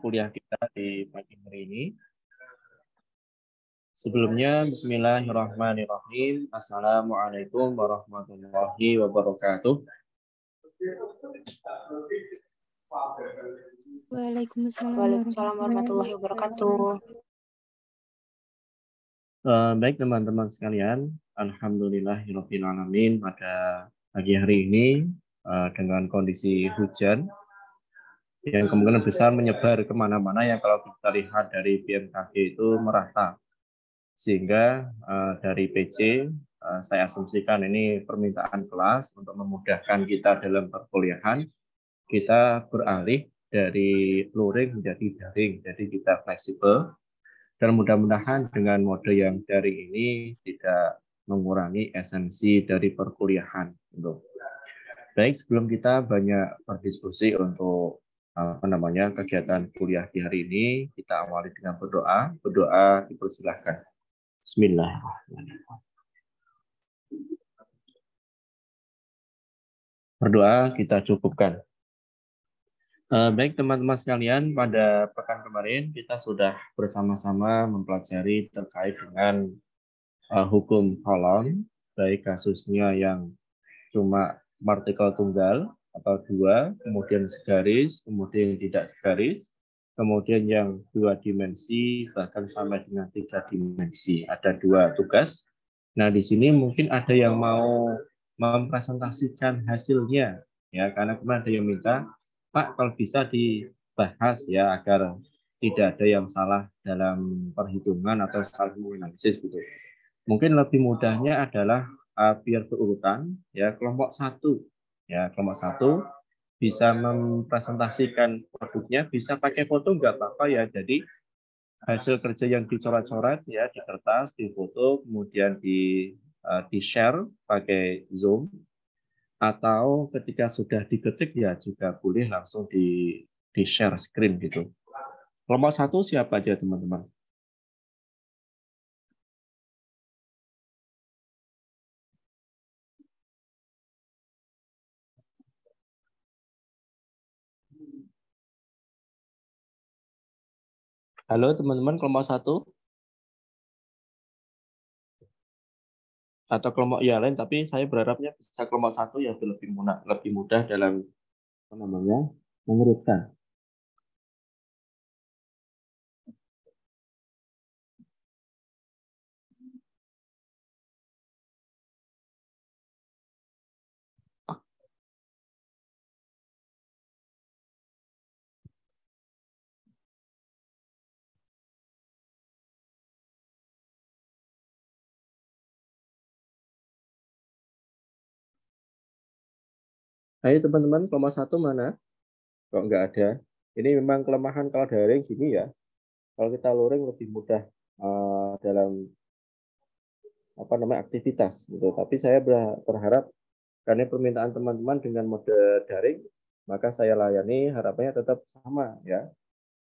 kuliah kita di pagi hari ini. Sebelumnya, bismillahirrahmanirrahim. Assalamualaikum warahmatullahi wabarakatuh. Waalaikumsalam warahmatullahi wabarakatuh. Baik teman-teman sekalian, alhamdulillahirabbil alamin, pada pagi hari ini dengan kondisi hujan yang kemungkinan besar menyebar kemana-mana, yang kalau kita lihat dari BMKG itu merata, sehingga dari PC saya asumsikan ini permintaan kelas untuk memudahkan kita dalam perkuliahan. Kita beralih dari luring menjadi daring, jadi kita fleksibel, dan mudah-mudahan dengan mode yang daring ini tidak mengurangi esensi dari perkuliahan. Baik, sebelum kita banyak berdiskusi untuk kegiatan kuliah di hari ini, kita awali dengan berdoa. Berdoa dipersilahkan. Bismillahirrahmanirrahim. Berdoa kita cukupkan. Baik teman-teman sekalian, pada pekan kemarin kita sudah bersama-sama mempelajari terkait dengan hukum kolon, baik kasusnya yang cuma partikel tunggal atau dua, kemudian segaris, kemudian tidak segaris, kemudian yang dua dimensi, bahkan sampai dengan 3 dimensi. Ada 2 tugas. Nah, di sini mungkin ada yang mau mempresentasikan hasilnya, ya, karena kemarin ada yang minta, Pak, kalau bisa dibahas ya, agar tidak ada yang salah dalam perhitungan atau salah menganalisis gitu. Mungkin lebih mudahnya adalah biar berurutan, ya, kelompok 1, ya, kelompok 1 bisa mempresentasikan produknya, bisa pakai foto nggak apa-apa ya. Jadi hasil kerja yang dicoret-coret ya di kertas, difoto, kemudian di share pakai Zoom, atau ketika sudah diketik ya juga boleh langsung di share screen gitu. Kelompok 1 siapa aja teman-teman? Halo teman-teman, kelompok 1 atau kelompok yang lain, tapi saya berharapnya bisa kelompok 1 ya, lebih mudah dalam mengurutkan. Ayo teman-teman, kelompok 1 mana? Kok nggak ada? Ini memang kelemahan kalau daring gini ya. Kalau kita luring lebih mudah dalam aktivitas gitu. Tapi saya berharap karena permintaan teman-teman dengan mode daring, maka saya layani, harapannya tetap sama ya.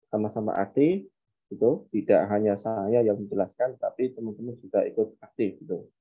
Sama-sama aktif gitu. Tidak hanya saya yang menjelaskan, tapi teman-teman juga ikut aktif gitu.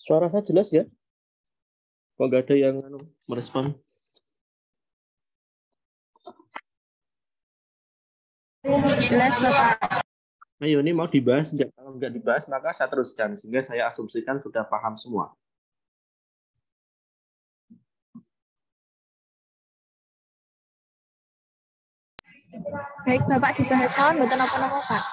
Suara saya jelas ya? Kok nggak ada yang merespon? Jelas, Bapak. Ayo, ini mau dibahas enggak? Kalau nggak dibahas, maka saya teruskan, sehingga saya asumsikan sudah paham semua. Baik, Bapak dibahas mawon mboten napa-napa, Pak.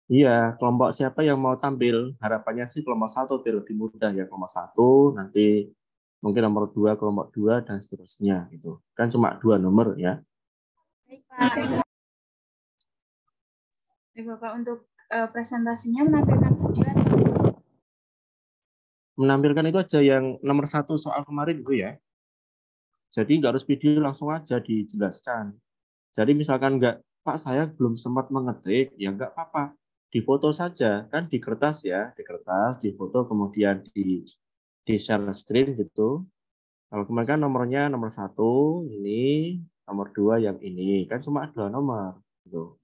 Iya, kelompok siapa yang mau tampil? Harapannya sih kelompok 1 biar lebih mudah ya. Kelompok 1, nanti mungkin nomor 2, kelompok 2, dan seterusnya gitu. Kan cuma 2 nomor ya. Baik, Pak. Baik, Bapak, untuk presentasinya menampilkan video atau menampilkan itu aja yang nomor 1 soal kemarin itu ya. Jadi nggak harus video, langsung aja dijelaskan. Jadi misalkan nggak, Pak saya belum sempat mengetik, ya nggak apa-apa. Difoto saja, kan di kertas ya, di kertas, difoto kemudian di share screen gitu. Kalau kemarin kan nomornya nomor 1 ini, nomor 2 yang ini, kan cuma 2 nomor. Gitu.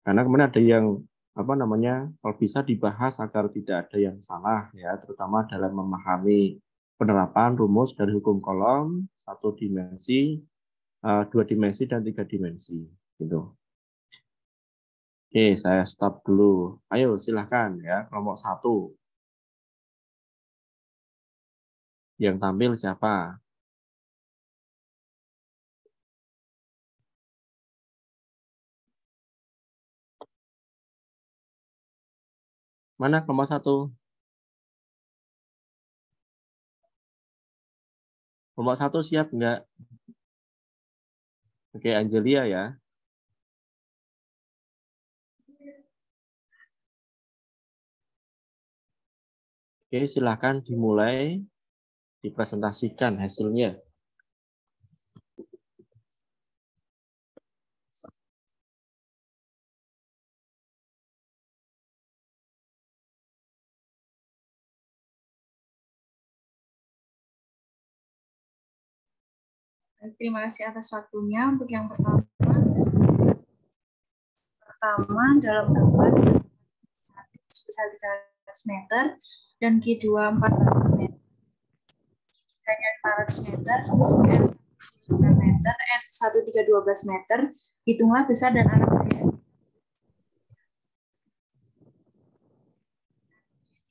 Karena kemudian ada yang apa namanya, kalau bisa dibahas agar tidak ada yang salah ya, terutama dalam memahami penerapan rumus dari hukum kolom 1 dimensi, 2 dimensi dan 3 dimensi gitu. Oke, saya stop dulu. Ayo silahkan ya, kelompok 1. Yang tampil siapa? Mana kelompok 1? Kelompok 1 siap enggak? Oke, Angelia ya. Oke, silahkan dimulai, dipresentasikan hasilnya. terima kasih atas waktunya. Untuk yang pertama dalam gambar sebesar 300 meter dan Q2 400 meter. Tiganya 500 meter, N1 9 meter, N1 3 12 meter. Hitunglah besar dan arah gaya.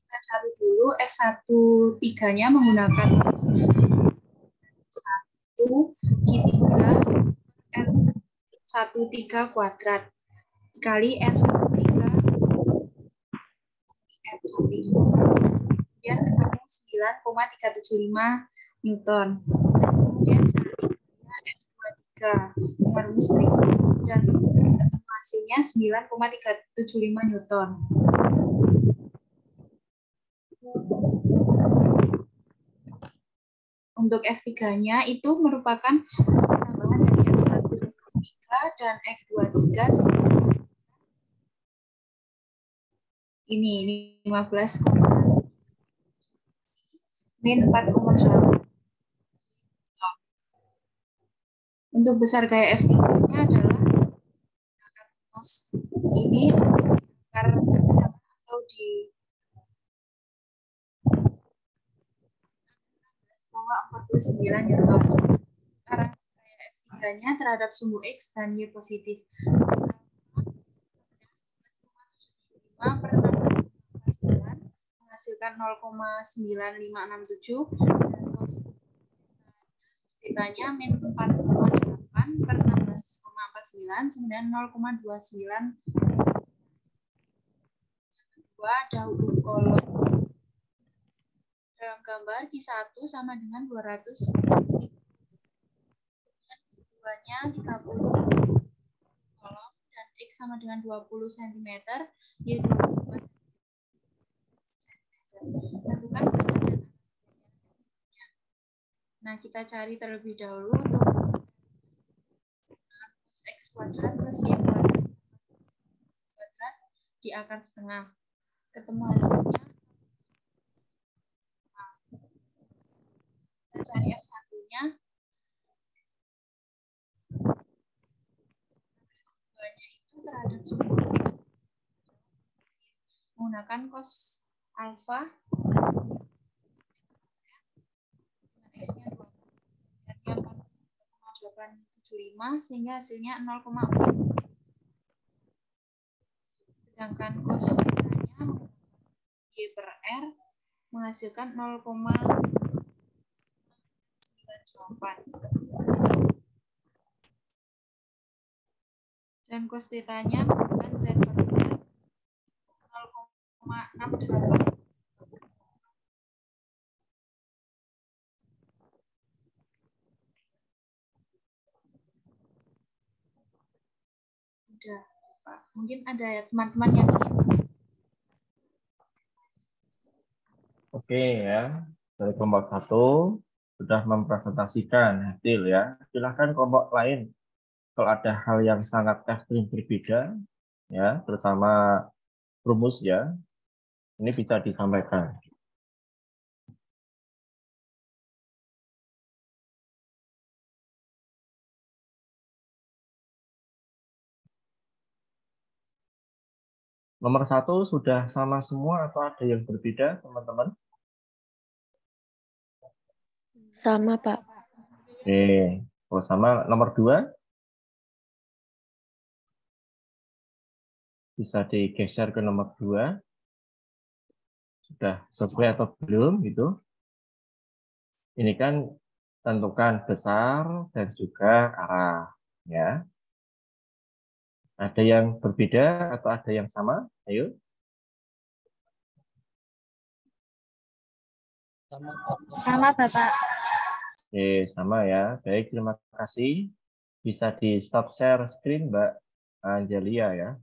Kita cari dulu F1 3-nya menggunakan 1 Q3 N1 3 kuadrat dikali N1 3 N samping. Kemudian ketemu 9,375 Newton. Kemudian cari F23 dengan rumus berikut dan ketemu hasilnya 9,375 Newton. Untuk F3-nya itu merupakan tambahan dari F1 dan F23 ini 15, min 4,8. Untuk besar gaya F3-nya adalah rumus ini untuk atau di 49 Newton. Arah gaya F3-nya terhadap sumbu X dan Y positif. Per 16 menghasilkan 0,9567 Theta-nya min 4,8 per 16,49 kemudian 0,29. Kedua ada hukum kolom. Dalam gambar Q1 sama dengan 200. Keduanya 30 kolom dan X sama dengan 20 cm, Y 20 tentukan besar dan nah, kita cari terlebih dahulu untuk cos X kuadrat plus Y kuadrat di akar setengah. Ketemu hasilnya. Kita cari F1-nya. F2-nya itu terhadap sumbu X menggunakan cos alfa X-nya 4,875 sehingga hasilnya 0,4. Sedangkan cos theta-nya Y per R menghasilkan 0,98. Dan cos theta-nya menggunakan Z per R 0,68. Pak. Mungkin ada teman-teman yang ingin. Oke ya, dari kelompok 1 sudah mempresentasikan hasil ya. Silahkan kelompok lain kalau ada hal yang sangat ekstrim berbeda ya, terutama rumus ya, ini bisa disampaikan. Nomor 1 sudah sama semua atau ada yang berbeda, teman-teman? Sama, Pak. Oke, kalau sama nomor 2 bisa digeser ke nomor 2. Sudah sesuai atau belum gitu. Ini kan tentukan besar dan juga arah ya. Ada yang berbeda atau ada yang sama? Ayo. Sama, Bapak. Oke, sama ya. Baik, terima kasih. Bisa di stop share screen, Mbak Angelia ya.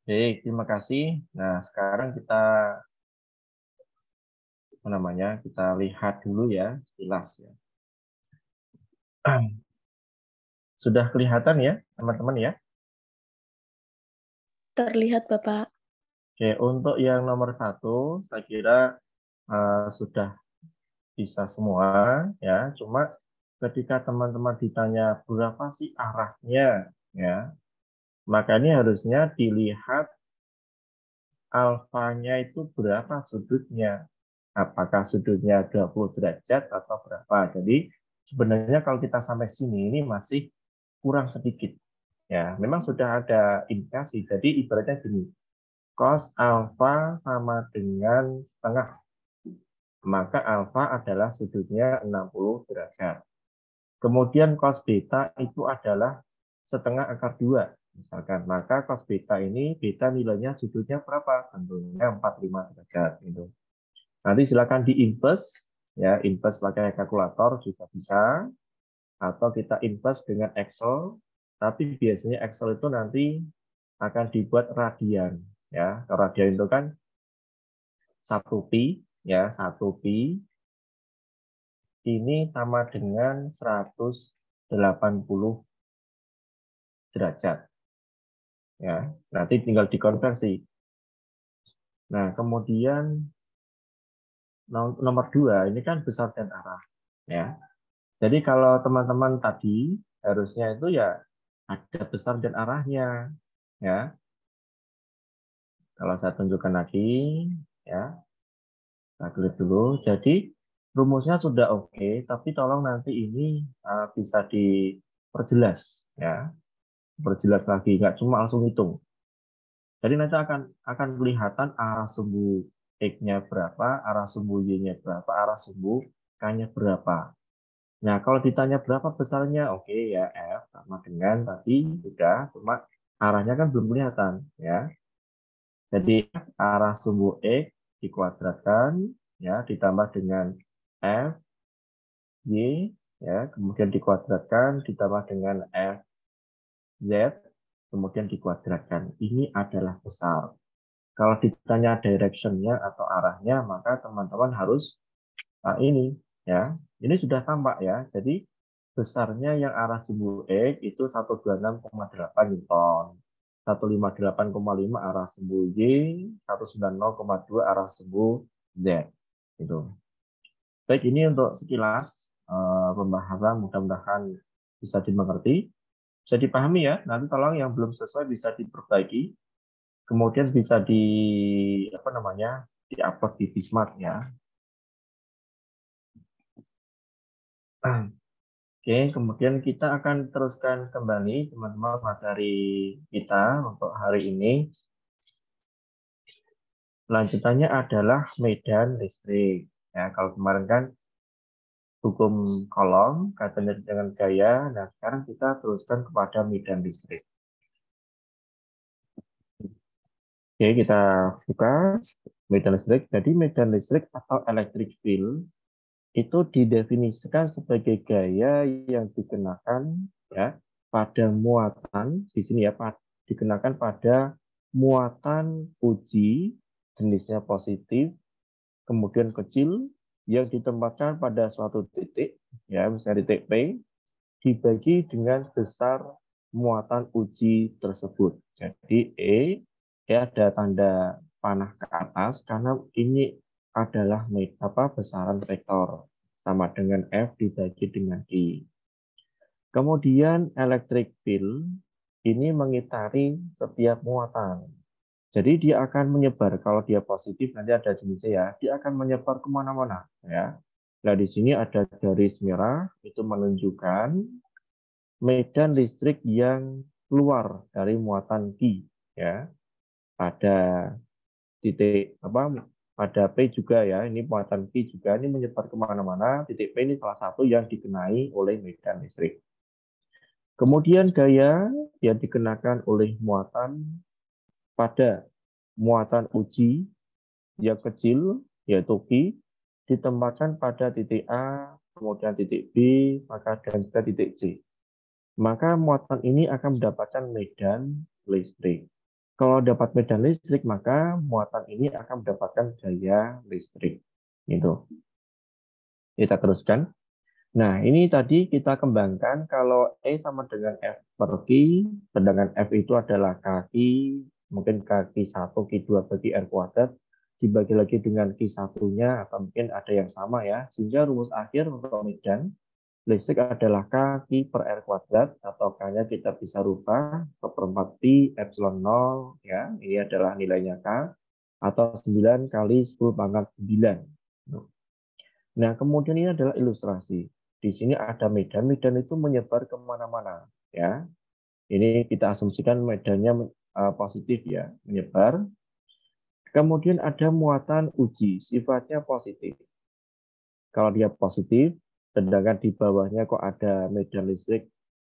Baik, terima kasih. Nah, sekarang kita kita lihat dulu ya, sekilas ya. Sudah kelihatan ya, teman-teman ya? Terlihat, Bapak. Oke, untuk yang nomor 1, saya kira sudah bisa semua ya. Cuma ketika teman-teman ditanya berapa sih arahnya ya, maka ini harusnya dilihat alfanya itu berapa sudutnya. Apakah sudutnya 20 derajat atau berapa. Jadi sebenarnya kalau kita sampai sini ini masih kurang sedikit. Ya, memang sudah ada indikasi. Jadi ibaratnya gini, cos alfa sama dengan setengah. Maka alfa adalah sudutnya 60 derajat. Kemudian cos beta itu adalah setengah akar 2. Misalkan, maka cos beta ini, beta nilainya sudutnya berapa? Tentunya 45 derajat. Gitu. Nanti silakan di-inverse, ya, inverse pakai kalkulator juga bisa, atau kita inverse dengan Excel, tapi biasanya Excel itu nanti akan dibuat radian. Ya, kalau radian itu kan 1 pi, ya, 1 pi, ini sama dengan 180 derajat. Ya, nanti tinggal dikonversi. Nah, kemudian nomor 2 ini kan besar dan arah. Ya, jadi kalau teman-teman tadi harusnya itu ya ada besar dan arahnya. Ya, kalau saya tunjukkan lagi, ya, kita klik dulu. Jadi rumusnya sudah oke, tapi tolong nanti ini bisa diperjelas, ya, perjelas lagi, nggak cuma langsung hitung. Jadi nanti akan kelihatan arah sumbu X-nya berapa, arah sumbu Y-nya berapa, arah sumbu K-nya berapa. Nah, kalau ditanya berapa besarnya, oke ya F sama dengan tadi sudah, cuma arahnya kan belum kelihatan ya. Jadi arah sumbu X dikuadratkan ya ditambah dengan F Y ya, kemudian dikuadratkan ditambah dengan F Z kemudian dikuadratkan. Ini adalah besar. Kalau ditanya direction-nya atau arahnya, maka teman-teman harus ini ya. Ini sudah tampak ya. Jadi besarnya yang arah sumbu X itu 126,8 Newton. 158,5 arah sumbu Y, 190,2 arah sumbu Z. Gitu. Baik, ini untuk sekilas pembahasan, mudah-mudahan bisa dimengerti. Bisa dipahami ya. Nanti tolong yang belum sesuai bisa diperbaiki. Kemudian bisa di-upload di Bismart ya. Oke, kemudian kita akan teruskan kembali teman-teman materi kita untuk hari ini. Lanjutannya adalah medan listrik. Ya, kalau kemarin kan hukum Coulomb, kaitannya dengan gaya. Nah, sekarang kita teruskan kepada medan listrik. Oke, kita buka medan listrik. Jadi medan listrik atau electric field itu didefinisikan sebagai gaya yang dikenakan ya pada muatan di sini ya, dikenakan pada muatan uji jenisnya positif, kemudian kecil yang ditempatkan pada suatu titik, ya misalnya titik P, dibagi dengan besar muatan uji tersebut. Jadi ya ada tanda panah ke atas karena ini adalah besaran vektor sama dengan F dibagi dengan I. Kemudian electric field ini mengitari setiap muatan. Jadi dia akan menyebar, kalau dia positif nanti ada jenisnya ya, dia akan menyebar kemana-mana ya. Nah di sini ada garis merah itu menunjukkan medan listrik yang keluar dari muatan Q ya. Pada titik pada P juga ya, ini muatan Q juga ini menyebar kemana-mana. Titik P ini salah satu yang dikenai oleh medan listrik. Kemudian gaya yang dikenakan oleh muatan pada muatan uji yang kecil, yaitu Q, ditempatkan pada titik A, kemudian titik B, maka dan juga titik C. Maka muatan ini akan mendapatkan medan listrik. Kalau dapat medan listrik, maka muatan ini akan mendapatkan gaya listrik. Gitu. Kita teruskan. Nah, ini tadi kita kembangkan kalau E sama dengan F per Q, sedangkan F itu adalah kaki, mungkin kaki 1, Q2 bagi R kuadrat, dibagi lagi dengan Q1-nya, atau mungkin ada yang sama ya, sehingga rumus akhir untuk medan listrik adalah kaki per R kuadrat, atau K-nya kita bisa rubah, seperempat Pi epsilon 0, ya, ini adalah nilainya K, atau 9 kali 10 pangkat 9. Nah, kemudian ini adalah ilustrasi. Di sini ada medan, medan itu menyebar kemana-mana. Ya, ini kita asumsikan medannya positif ya, menyebar. Kemudian ada muatan uji, sifatnya positif. Kalau dia positif, sedangkan di bawahnya kok ada medan listrik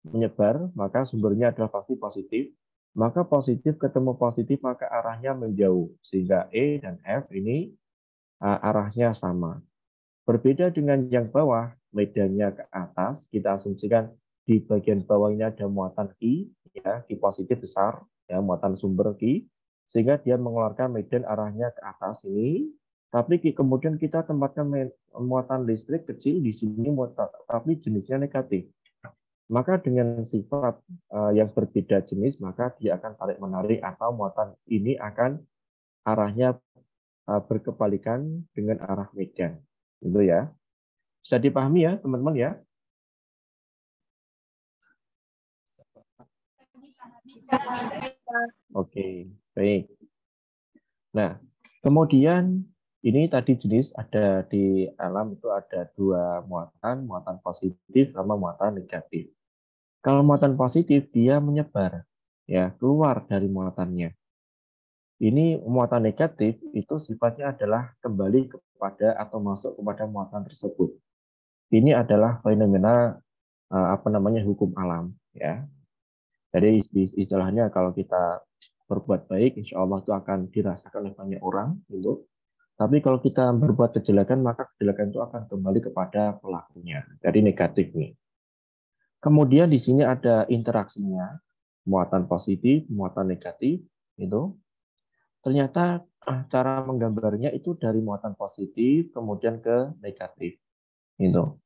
menyebar, maka sumbernya adalah pasti positif. Maka positif ketemu positif, maka arahnya menjauh. Sehingga E dan F ini arahnya sama. Berbeda dengan yang bawah, medannya ke atas, kita asumsikan di bagian bawahnya ada muatan Q, ya, Q positif besar, ya, muatan sumber Q, sehingga dia mengeluarkan medan arahnya ke atas ini, tapi kemudian kita tempatkan muatan listrik kecil di sini, tapi jenisnya negatif. Maka dengan sifat yang berbeda jenis, maka dia akan tarik-menarik atau muatan ini akan arahnya berkebalikan dengan arah medan. Gitu ya. Bisa dipahami ya, teman-teman ya? Oke, baik. Nah, kemudian ini tadi jenis ada di alam itu ada dua muatan, muatan positif sama muatan negatif. Kalau muatan positif dia menyebar, ya keluar dari muatannya. Ini muatan negatif itu sifatnya adalah kembali kepada atau masuk kepada muatan tersebut. Ini adalah fenomena hukum alam, ya. Jadi istilahnya kalau kita berbuat baik, insya Allah itu akan dirasakan oleh banyak orang, gitu. Tapi kalau kita berbuat kejelekan, maka kejelekan itu akan kembali kepada pelakunya. Jadi negatif nih. Kemudian di sini ada interaksinya, muatan positif, muatan negatif, itu. Ternyata cara menggambarnya itu dari muatan positif kemudian ke negatif, gitu.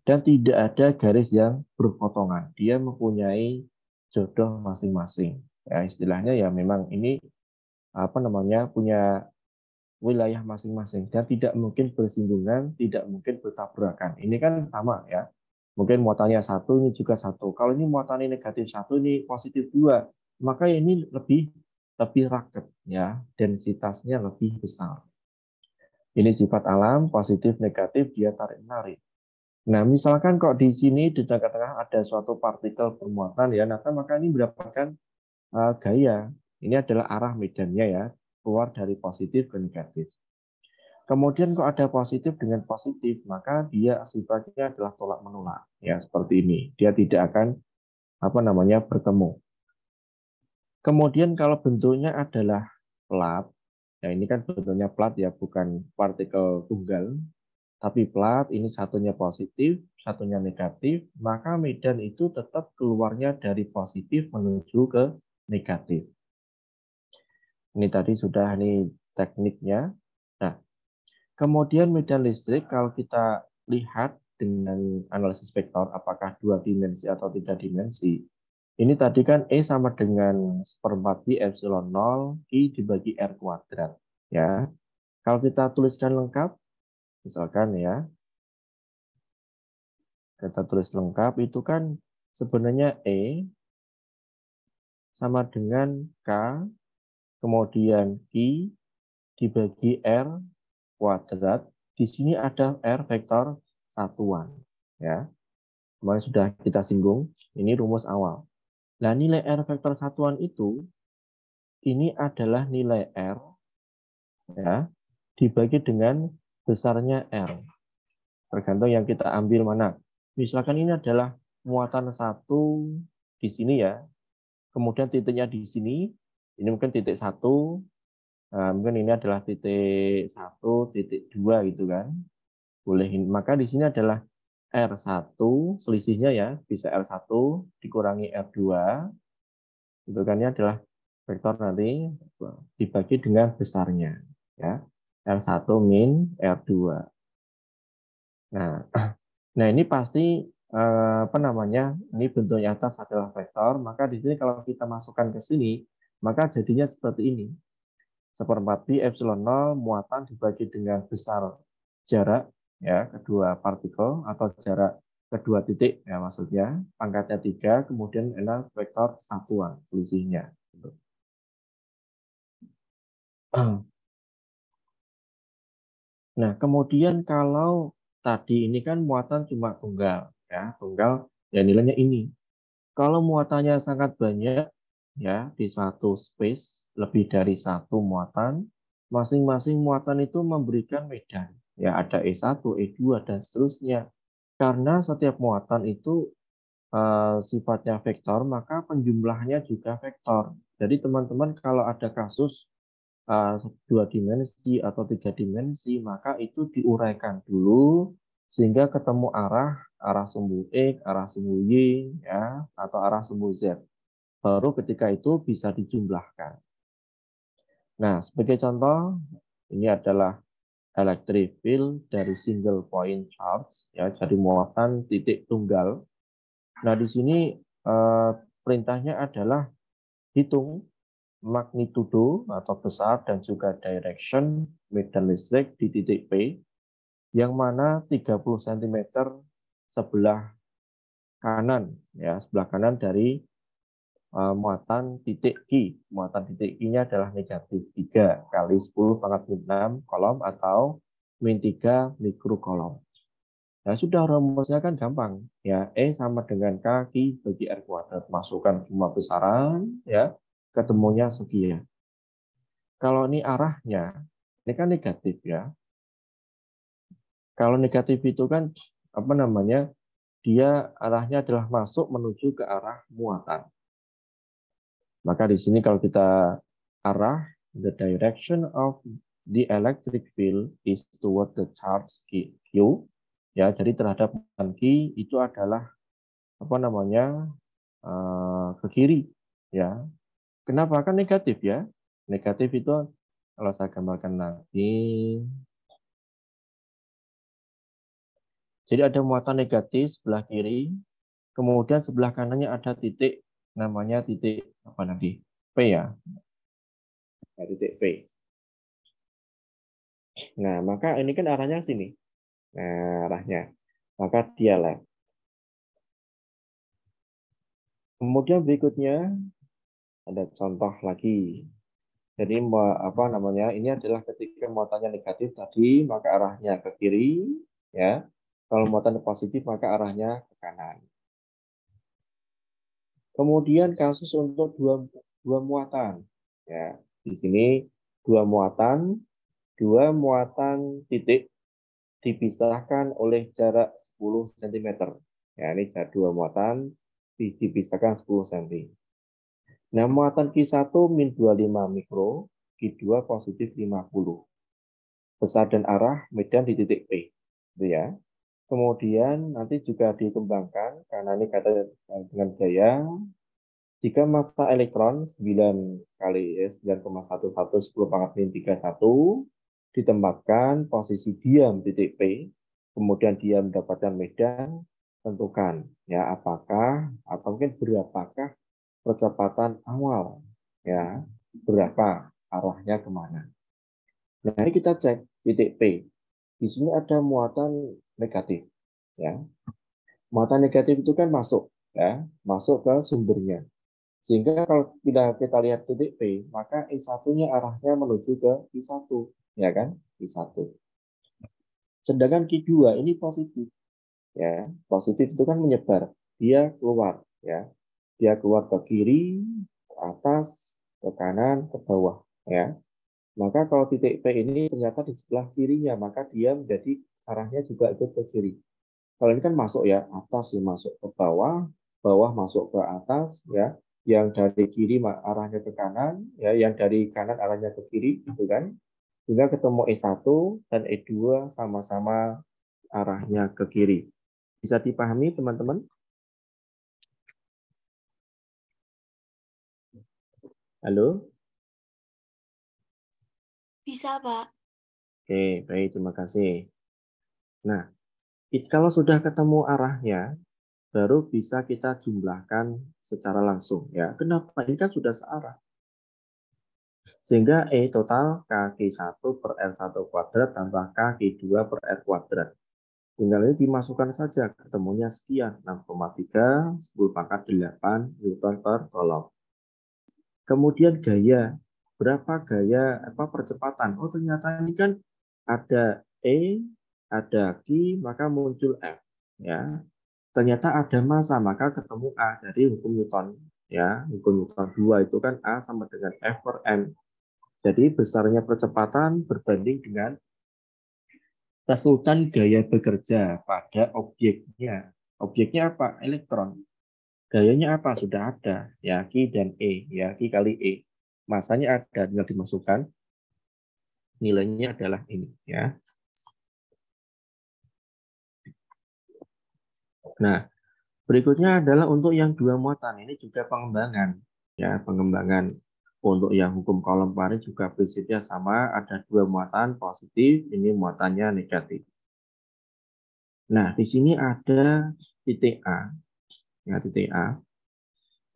Dan tidak ada garis yang berpotongan. Dia mempunyai jodoh masing-masing. Ya, istilahnya ya memang ini punya wilayah masing-masing dan tidak mungkin bersinggungan, tidak mungkin bertabrakan. Ini kan sama ya. Mungkin muatannya satu, ini juga satu. Kalau ini muatannya negatif satu, ini positif dua, maka ini lebih raket ya, densitasnya lebih besar. Ini sifat alam, positif, negatif, dia tarik-menarik. Nah, misalkan kok di sini di tengah-tengah ada suatu partikel bermuatan ya, maka ini mendapatkan gaya. Ini adalah arah medannya ya, keluar dari positif ke negatif. Kemudian kok ada positif dengan positif, maka dia sifatnya adalah tolak menolak ya, seperti ini. Dia tidak akan bertemu. Kemudian kalau bentuknya adalah plat, ya ini kan bentuknya plat ya, bukan partikel tunggal, tapi plat ini satunya positif, satunya negatif, maka medan itu tetap keluarnya dari positif menuju ke negatif. Ini tadi sudah ini tekniknya. Nah, kemudian medan listrik kalau kita lihat dengan analisis vektor apakah 2 dimensi atau 3 dimensi. Ini tadi kan E sama dengan 1/4 pi epsilon 0 I dibagi R kuadrat. Ya. Kalau kita tuliskan lengkap, misalkan ya, kita tulis lengkap itu kan sebenarnya E sama dengan K, kemudian I dibagi R kuadrat. Di sini ada R vektor satuan. Ya, kemarin sudah kita singgung, ini rumus awal. Nah, nilai R vektor satuan itu, ini adalah nilai R ya, dibagi dengan besarnya R. Tergantung yang kita ambil mana. Misalkan ini adalah muatan 1 di sini ya, kemudian titiknya di sini, ini mungkin titik 1, nah, mungkin ini adalah titik 1, titik 2 gitu kan. Boleh, maka di sini adalah R1, selisihnya ya, bisa R1 dikurangi R2, itu kan ini adalah vektor nanti dibagi dengan besarnya. Ya, R1 min R2. Nah, nah ini pasti apa namanya? Ini bentuknya atas adalah vektor, maka di sini kalau kita masukkan ke sini, maka jadinya seperti ini. 1/4 pi epsilon 0 muatan dibagi dengan besar jarak ya kedua partikel atau jarak kedua titik ya maksudnya pangkatnya 3 kemudian adalah vektor satuan selisihnya. Nah, kemudian kalau tadi ini kan muatan cuma tunggal ya, tunggal ya nilainya ini. Kalau muatannya sangat banyak ya di suatu space lebih dari satu muatan, masing-masing muatan itu memberikan medan. Ya ada E1, E2 dan seterusnya. Karena setiap muatan itu sifatnya vektor, maka penjumlahnya juga vektor. Jadi teman-teman kalau ada kasus 2 dimensi atau 3 dimensi, maka itu diuraikan dulu sehingga ketemu arah sumbu X, arah sumbu Y, ya, atau arah sumbu Z. Baru ketika itu bisa dijumlahkan. Nah, sebagai contoh, ini adalah electric field dari single point charge, ya, jadi muatan titik tunggal. Nah, di sini perintahnya adalah hitung magnitudo atau besar dan juga direction medan listrik di titik P yang mana 30 cm sebelah kanan ya sebelah kanan dari muatan titik Q. Muatan titik Q-nya adalah negatif 3 kali 10 pangkat 6 kolom atau min 3 mikrokolom. Nah, sudah rumusnya kan gampang ya, E sama dengan K Q bagi R kuadrat. Masukkan semua besaran ya, ketemunya sekian. Kalau ini arahnya, ini kan negatif ya. Kalau negatif itu kan apa namanya? Dia arahnya adalah masuk menuju ke arah muatan. Maka di sini kalau kita arah, the direction of the electric field is toward the charge Q. Ya, jadi terhadap muatan Q itu adalah apa namanya? Ke kiri ya. Kenapa kan negatif ya? Negatif itu kalau saya gambarkan lagi, jadi ada muatan negatif sebelah kiri, kemudian sebelah kanannya ada titik, namanya titik apa nanti? P ya, nah, titik P. Nah, maka ini kan arahnya sini. Nah, arahnya. Maka dia left. Kemudian berikutnya ada contoh lagi. Jadi apa namanya? Ini adalah ketika muatannya negatif tadi, maka arahnya ke kiri, ya. Kalau muatan positif maka arahnya ke kanan. Kemudian kasus untuk dua muatan. Ya, di sini dua muatan titik dipisahkan oleh jarak 10 cm. Ya, ini dua muatan dipisahkan 10 cm. Nah, muatan Q1 min 25 mikro, Q2 positif 50. Besar dan arah medan di titik P. Gitu ya. Kemudian nanti juga dikembangkan karena ini kata dengan gaya. Jika massa elektron 9 kali 9,11 10 pangkat min 31 ditempatkan posisi diam titik P, kemudian dia mendapatkan medan, tentukan ya apakah atau mungkin berapakah percepatan awal ya, berapa arahnya kemana. Nah, ini kita cek titik P. Di sini ada muatan negatif ya. Muatan negatif itu kan masuk ya, masuk ke sumbernya. Sehingga kalau kita lihat titik P, maka I1-nya arahnya menuju ke I1, ya kan? I1. Sedangkan Q2 ini positif, ya. Positif itu kan menyebar, dia keluar, ya. Dia keluar ke kiri, ke atas, ke kanan, ke bawah, ya. Maka kalau titik P ini ternyata di sebelah kirinya, maka dia menjadi arahnya juga ikut ke kiri. Kalau ini kan masuk ya, atas ya masuk ke bawah, bawah masuk ke atas ya, yang dari kiri arahnya ke kanan, ya, yang dari kanan arahnya ke kiri, gitu kan? Sehingga ketemu E1 dan E2 sama-sama arahnya ke kiri. Bisa dipahami teman-teman? Halo? Bisa, Pak. Oke, baik, terima kasih. Nah, kalau sudah ketemu arahnya, baru bisa kita jumlahkan secara langsung. Ya, kenapa? Ini kan sudah searah. Sehingga E total Kq1 per R1 kuadrat tambah Kq2 per R kuadrat. Tinggal ini dimasukkan saja, ketemunya sekian, 6,3, 10 pangkat 8 Newton per Coulomb. Kemudian gaya, berapa gaya percepatan? Oh ternyata ini kan ada E, ada Q, maka muncul F. Ya, ternyata ada massa, maka ketemu A dari hukum Newton. Ya, hukum Newton 2 itu kan A sama dengan F per M. Jadi besarnya percepatan berbanding dengan resultan gaya bekerja pada objeknya. Objeknya apa? Elektron. Gayanya apa? Sudah ada. Ya, Q dan E. Ya, Q kali E. Masanya ada, tinggal dimasukkan. Nilainya adalah ini. Ya. Nah, berikutnya adalah untuk yang dua muatan. Ini juga pengembangan. Ya, pengembangan. Untuk yang hukum Coulomb kemarin juga prinsipnya sama. Ada dua muatan positif, ini muatannya negatif. Nah, di sini ada titik A. Ya, titik A.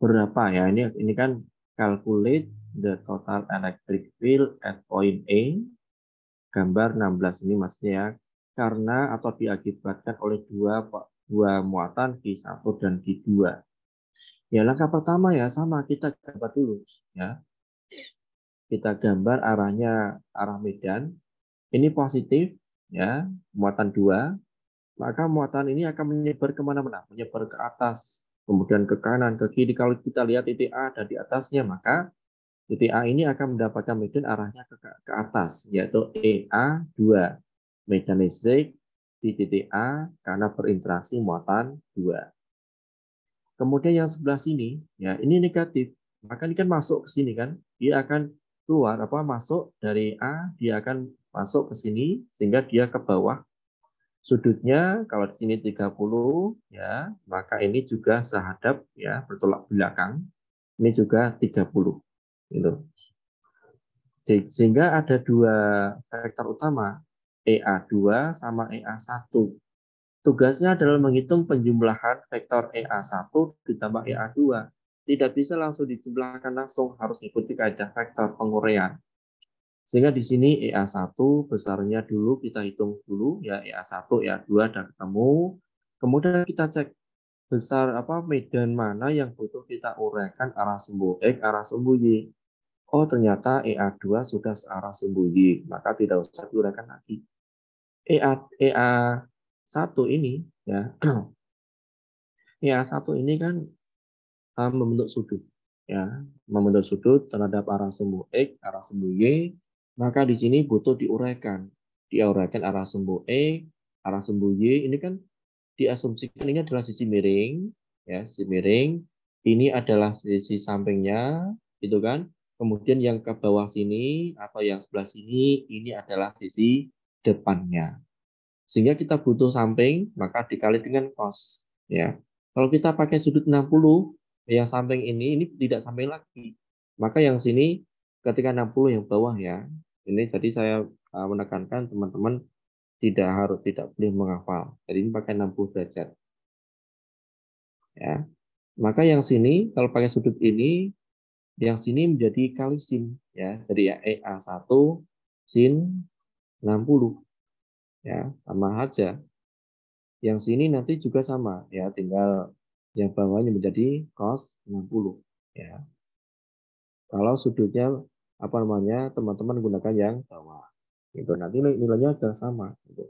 Berapa ya? Ini kan calculate the total electric field at point A. Gambar 16 ini maksudnya ya. Karena atau diakibatkan oleh dua muatan Q1 dan Q2. Ya, langkah pertama ya sama kita gambar dulu ya. Kita gambar arahnya arah medan. Ini positif ya, muatan 2. Maka muatan ini akan menyebar kemana-mana, menyebar ke atas, kemudian ke kanan, ke kiri. Kalau kita lihat titik A ada di atasnya, maka titik A ini akan mendapatkan medan arahnya ke atas, yaitu EA2. Medan listrik di titik A karena berinteraksi muatan 2. Kemudian yang sebelah sini, ya ini negatif. Maka ini kan masuk ke sini kan, dia akan keluar masuk dari A, dia akan masuk ke sini sehingga dia ke bawah. Sudutnya kalau di sini 30 ya, maka ini juga sehadap ya, bertolak belakang. Ini juga 30 gitu. Sehingga ada dua vektor utama, EA2 sama EA1. Tugasnya adalah menghitung penjumlahan vektor EA1 ditambah EA2. Tidak bisa langsung dijumlahkan langsung, harus ikuti kaidah vektor penguraian. Sehingga di sini EA1 besarnya dulu kita hitung dulu ya, EA1, EA2 dan ketemu. Kemudian kita cek besar medan mana yang butuh kita uraikan arah sumbu X, arah sumbu Y. Oh ternyata EA2 sudah searah sumbu Y, maka tidak usah diuraikan lagi. EA1 ini ya, EA1 ini kan membentuk sudut ya, membentuk sudut terhadap arah sumbu X, arah sumbu Y. Maka di sini butuh diuraikan arah sumbu X, arah sumbu Y. Ini kan diasumsikan ini adalah sisi miring, ya sisi miring. Ini adalah sisi sampingnya, gitu kan. Kemudian yang ke bawah sini atau yang sebelah sini ini adalah sisi depannya. Sehingga kita butuh samping, maka dikali dengan cos. Ya. Kalau kita pakai sudut 60, yang samping ini tidak samping lagi. Maka yang sini ketika 60 yang bawah ya. Ini jadi saya menekankan teman-teman tidak boleh menghafal. Jadi ini pakai 60 derajat. Ya. Maka yang sini kalau pakai sudut ini, yang sini menjadi kali sin ya. Jadi ya EA1 sin 60 ya, sama aja. Yang sini nanti juga sama ya, tinggal yang bawahnya menjadi cos 60 ya. Kalau sudutnya apa namanya, teman-teman gunakan yang bawah. Itu nanti nilainya sudah sama gitu.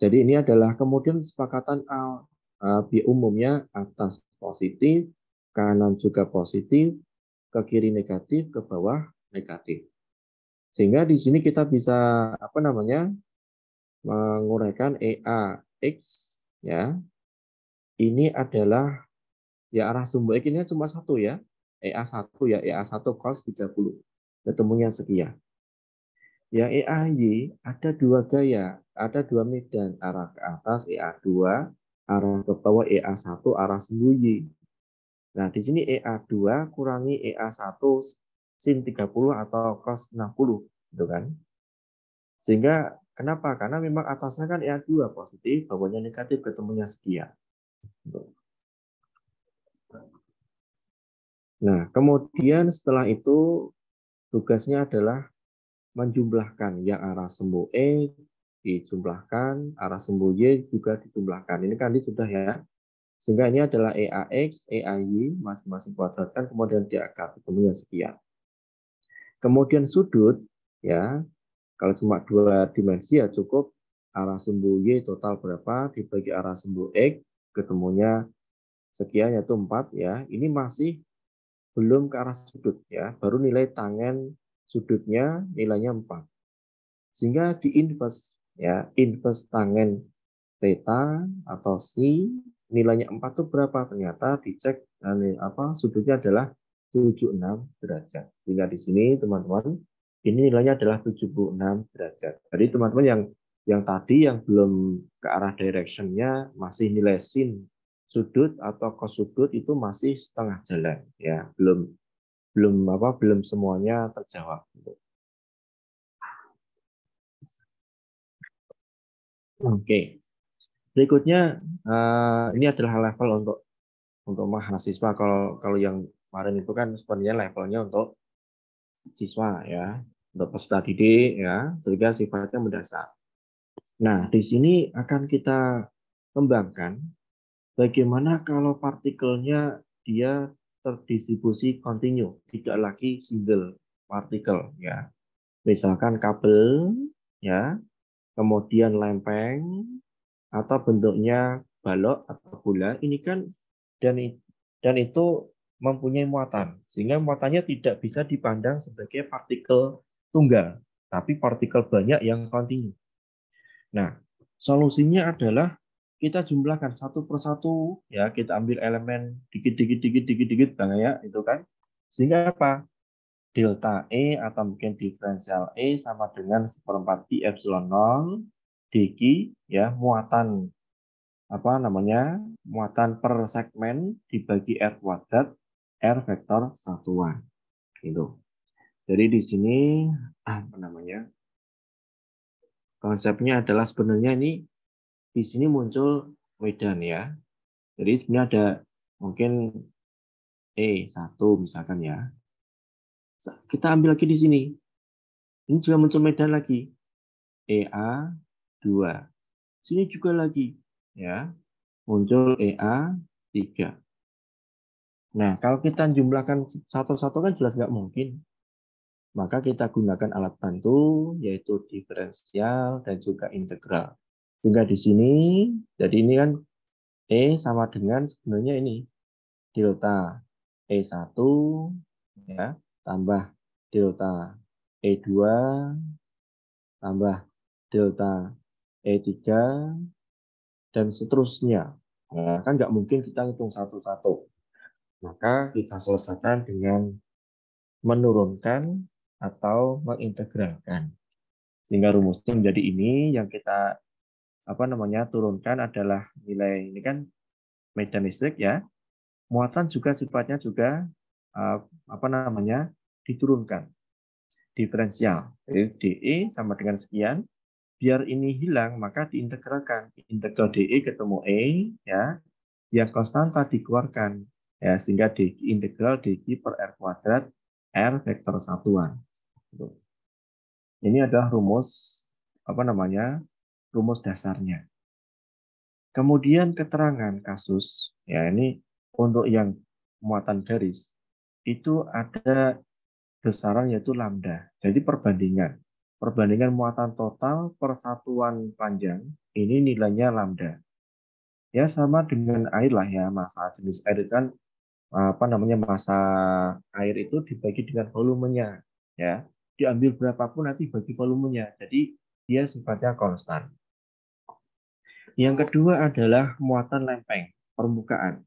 Jadi ini adalah kemudian kesepakatan A. B umumnya atas positif, kanan juga positif, ke kiri negatif, ke bawah negatif. Sehingga di sini kita bisa apa namanya, menguraikan EAX ya. Ini adalah ya arah sumbu X ini cuma satu ya. EA1 ya, EA1 cos 30. Ketemunya sekian. Yang EAY ada dua gaya, ada dua medan, arah ke atas EA2, arah ke bawah EA1, arah sumbu Y. Nah, di sini EA2 kurangi EA1 sin 30 atau cos 60, gitu kan? Sehingga kenapa? Karena memang atasnya kan EA2 positif, bawahnya negatif, ketemunya sekian. Nah, kemudian setelah itu tugasnya adalah menjumlahkan yang arah sumbu E dijumlahkan, arah sumbu Y juga dijumlahkan. Ini kan sudah ya. Sehingga ini adalah EAX, EAY, masing-masing kuadratkan, kemudian diakar, ketemunya sekian. Kemudian sudut, ya, kalau cuma dua dimensi ya cukup arah sumbu Y total berapa, dibagi arah sumbu X, ketemunya sekian, yaitu 4 ya. Ini masih belum ke arah sudut ya, baru nilai tangen sudutnya nilainya 4. Sehingga di inverse ya, inverse tangen theta atau si nilainya 4 itu berapa? Ternyata dicek sudutnya adalah 76 derajat. Sehingga di sini teman-teman ini nilainya adalah 76 derajat. Jadi teman-teman yang tadi yang belum ke arah directionnya masih nilai sin sudut atau cos sudut itu masih setengah jalan ya, belum semuanya terjawab. Oke. Berikutnya ini adalah level untuk mahasiswa. Kalau yang kemarin itu kan sebenarnya levelnya untuk siswa ya, untuk peserta didik ya, sehingga sifatnya mendasar. Nah, di sini akan kita kembangkan bagaimana kalau partikelnya dia terdistribusi kontinu, tidak lagi single partikel ya. Misalkan kabel ya, kemudian lempeng atau bentuknya balok atau bola, ini kan dan itu mempunyai muatan, sehingga muatannya tidak bisa dipandang sebagai partikel tunggal, tapi partikel banyak yang kontinu. Nah, solusinya adalah kita jumlahkan satu persatu ya, kita ambil elemen dikit Bang ya, itu kan. Sehingga apa? Delta E atau mungkin diferensial E sama dengan 1/4 pi epsilon 0 dq ya, muatan per segmen dibagi R kuadrat R vektor satuan gitu. Jadi di sini konsepnya adalah sebenarnya ini di sini muncul medan ya. Jadi sebenarnya ada mungkin E1 misalkan ya. Kita ambil lagi di sini. Ini juga muncul medan lagi. EA2. Sini juga lagi ya. Muncul EA3. Nah, kalau kita jumlahkan satu-satu kan jelas nggak mungkin. Maka kita gunakan alat bantu, yaitu diferensial dan juga integral. Sehingga di sini, jadi ini kan E sama dengan sebenarnya ini, delta E1 ya, tambah delta E2, tambah delta E3, dan seterusnya. Nah, kan nggak mungkin kita hitung satu-satu. Maka kita selesaikan dengan menurunkan atau mengintegralkan. Sehingga rumusnya menjadi ini yang kita turunkan adalah nilai ini kan medan listrik ya. Muatan juga sifatnya juga diturunkan diferensial. Jadi DE sama dengan sekian. Biar ini hilang maka diintegralkan. Integral DE ketemu E ya. Yang konstanta dikeluarkan ya sehingga integral dq per r kuadrat r vektor satuan. Ini adalah rumus rumus dasarnya. Kemudian keterangan kasus, ya ini untuk yang muatan garis, itu ada besaran yaitu lambda. Jadi perbandingan. Perbandingan muatan total per satuan panjang, ini nilainya lambda. Ya sama dengan air lah ya, massa jenis air itu kan massa air itu dibagi dengan volumenya. Ya, diambil berapapun nanti bagi volumenya. Jadi dia sifatnya konstan. Yang kedua adalah muatan lempeng permukaan.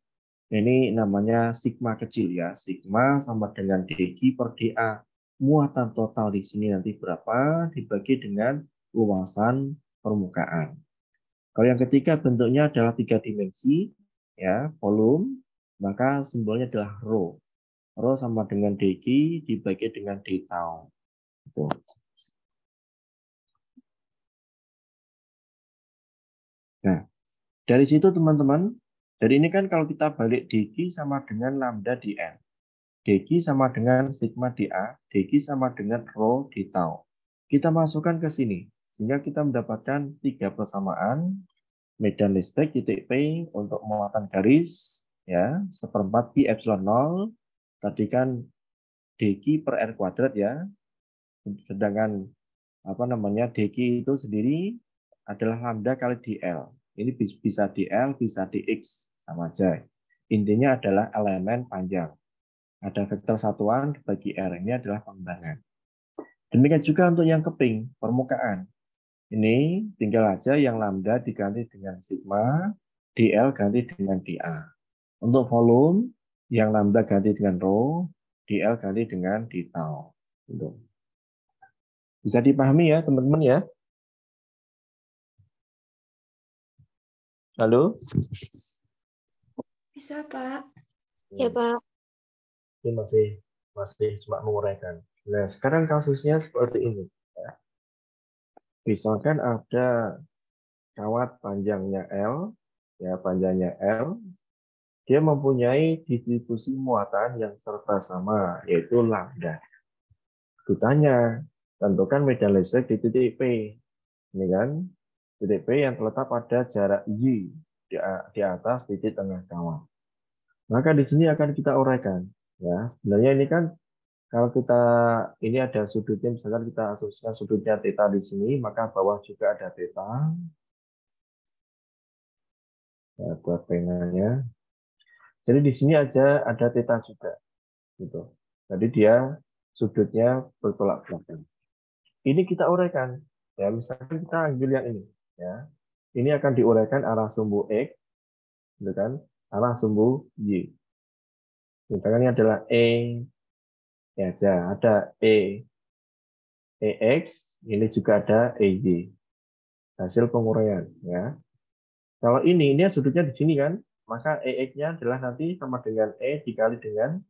Ini namanya sigma kecil ya. Sigma sama dengan dq per dA. Muatan total di sini nanti berapa dibagi dengan luasan permukaan. Kalau yang ketiga bentuknya adalah 3 dimensi, ya volume, maka simbolnya adalah rho. Rho sama dengan dq dibagi dengan d tau. Nah, dari situ teman-teman, dari ini kan kalau kita balik dq sama dengan lambda dn. dq sama dengan sigma dA, dq sama dengan rho d tau. Kita masukkan ke sini, sehingga kita mendapatkan 3 persamaan medan listrik titik P untuk muatan garis, ya, 1/4 pi epsilon 0, tadi kan dq per r kuadrat ya, sedangkan dq itu sendiri adalah lambda kali dl. Ini bisa dl, bisa dx, sama aja. Intinya adalah elemen panjang. Ada vektor satuan dibagi r, ini adalah pengembangan. Demikian juga untuk yang keping, permukaan. Ini tinggal aja yang lambda diganti dengan sigma, dl ganti dengan dA. Untuk volume, yang lambda ganti dengan rho, dl ganti dengan d tau. Bisa dipahami ya teman-teman ya? Halo? Bisa, Pak. Ya, Pak. Ini masih cuma menguraikan. Nah, sekarang kasusnya seperti ini. Ya. Misalkan ada kawat panjangnya L, ya panjangnya L, dia mempunyai distribusi muatan yang serta sama, yaitu lambda. Ditanya, tentukan medan listrik di titik P. Ini kan, titik P yang terletak pada jarak Y di atas titik tengah kawat. Maka di sini akan kita uraikan. Ya, sebenarnya ini kan kalau kita ini ada sudutnya, misalkan kita asumsikan sudutnya theta di sini, maka bawah juga ada theta. Ya, buat penanya. Jadi di sini aja ada theta juga, gitu. Jadi dia sudutnya bertolak belakang. Ini kita uraikan, ya misalkan kita ambil yang ini, ya. Ini akan diuraikan arah sumbu x, gitu kan? Arah sumbu y. Misalkan ini adalah ya ada ex, ini juga ada ej. Hasil penguraian, ya. Kalau ini sudutnya di sini kan, maka ex-nya adalah nanti sama dengan e dikali dengan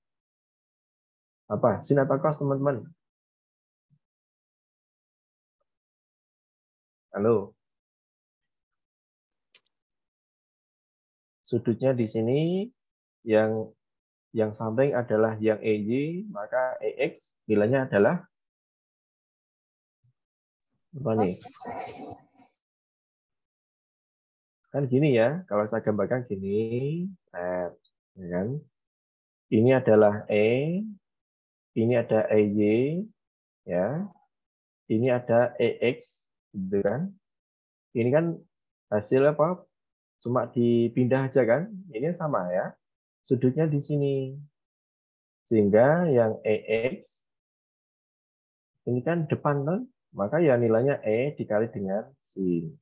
apa? Sin atau cos, teman-teman? Halo. Sudutnya di sini yang samping adalah yang EY, maka EX nilainya adalah apa nih? Kan gini ya, kalau saya gambarkan gini, ya kan? Ini adalah E, ini ada EY, ya. Ini ada EX, gitu kan? Ini kan hasil apa? Cuma dipindah aja kan? Ini sama ya. Sudutnya di sini. Sehingga yang EX ini kan depan kan? Maka ya nilainya E dikali dengan sin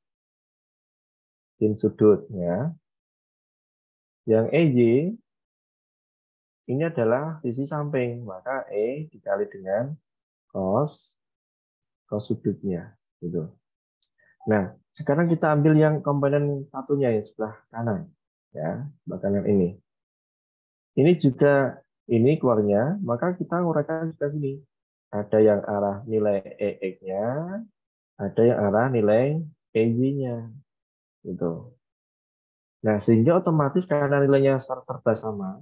sudut ya. Yang EY ini adalah sisi samping, maka E dikali dengan cos sudutnya gitu. Nah, sekarang kita ambil yang komponen satunya yang sebelah kanan. Ya, sebelah kanan ini. Ini juga ini keluarnya, maka kita uraikan juga sini. Ada yang arah nilai EX-nya, ada yang arah nilai EY-nya. Gitu. Nah, sehingga otomatis karena nilainya serba sama,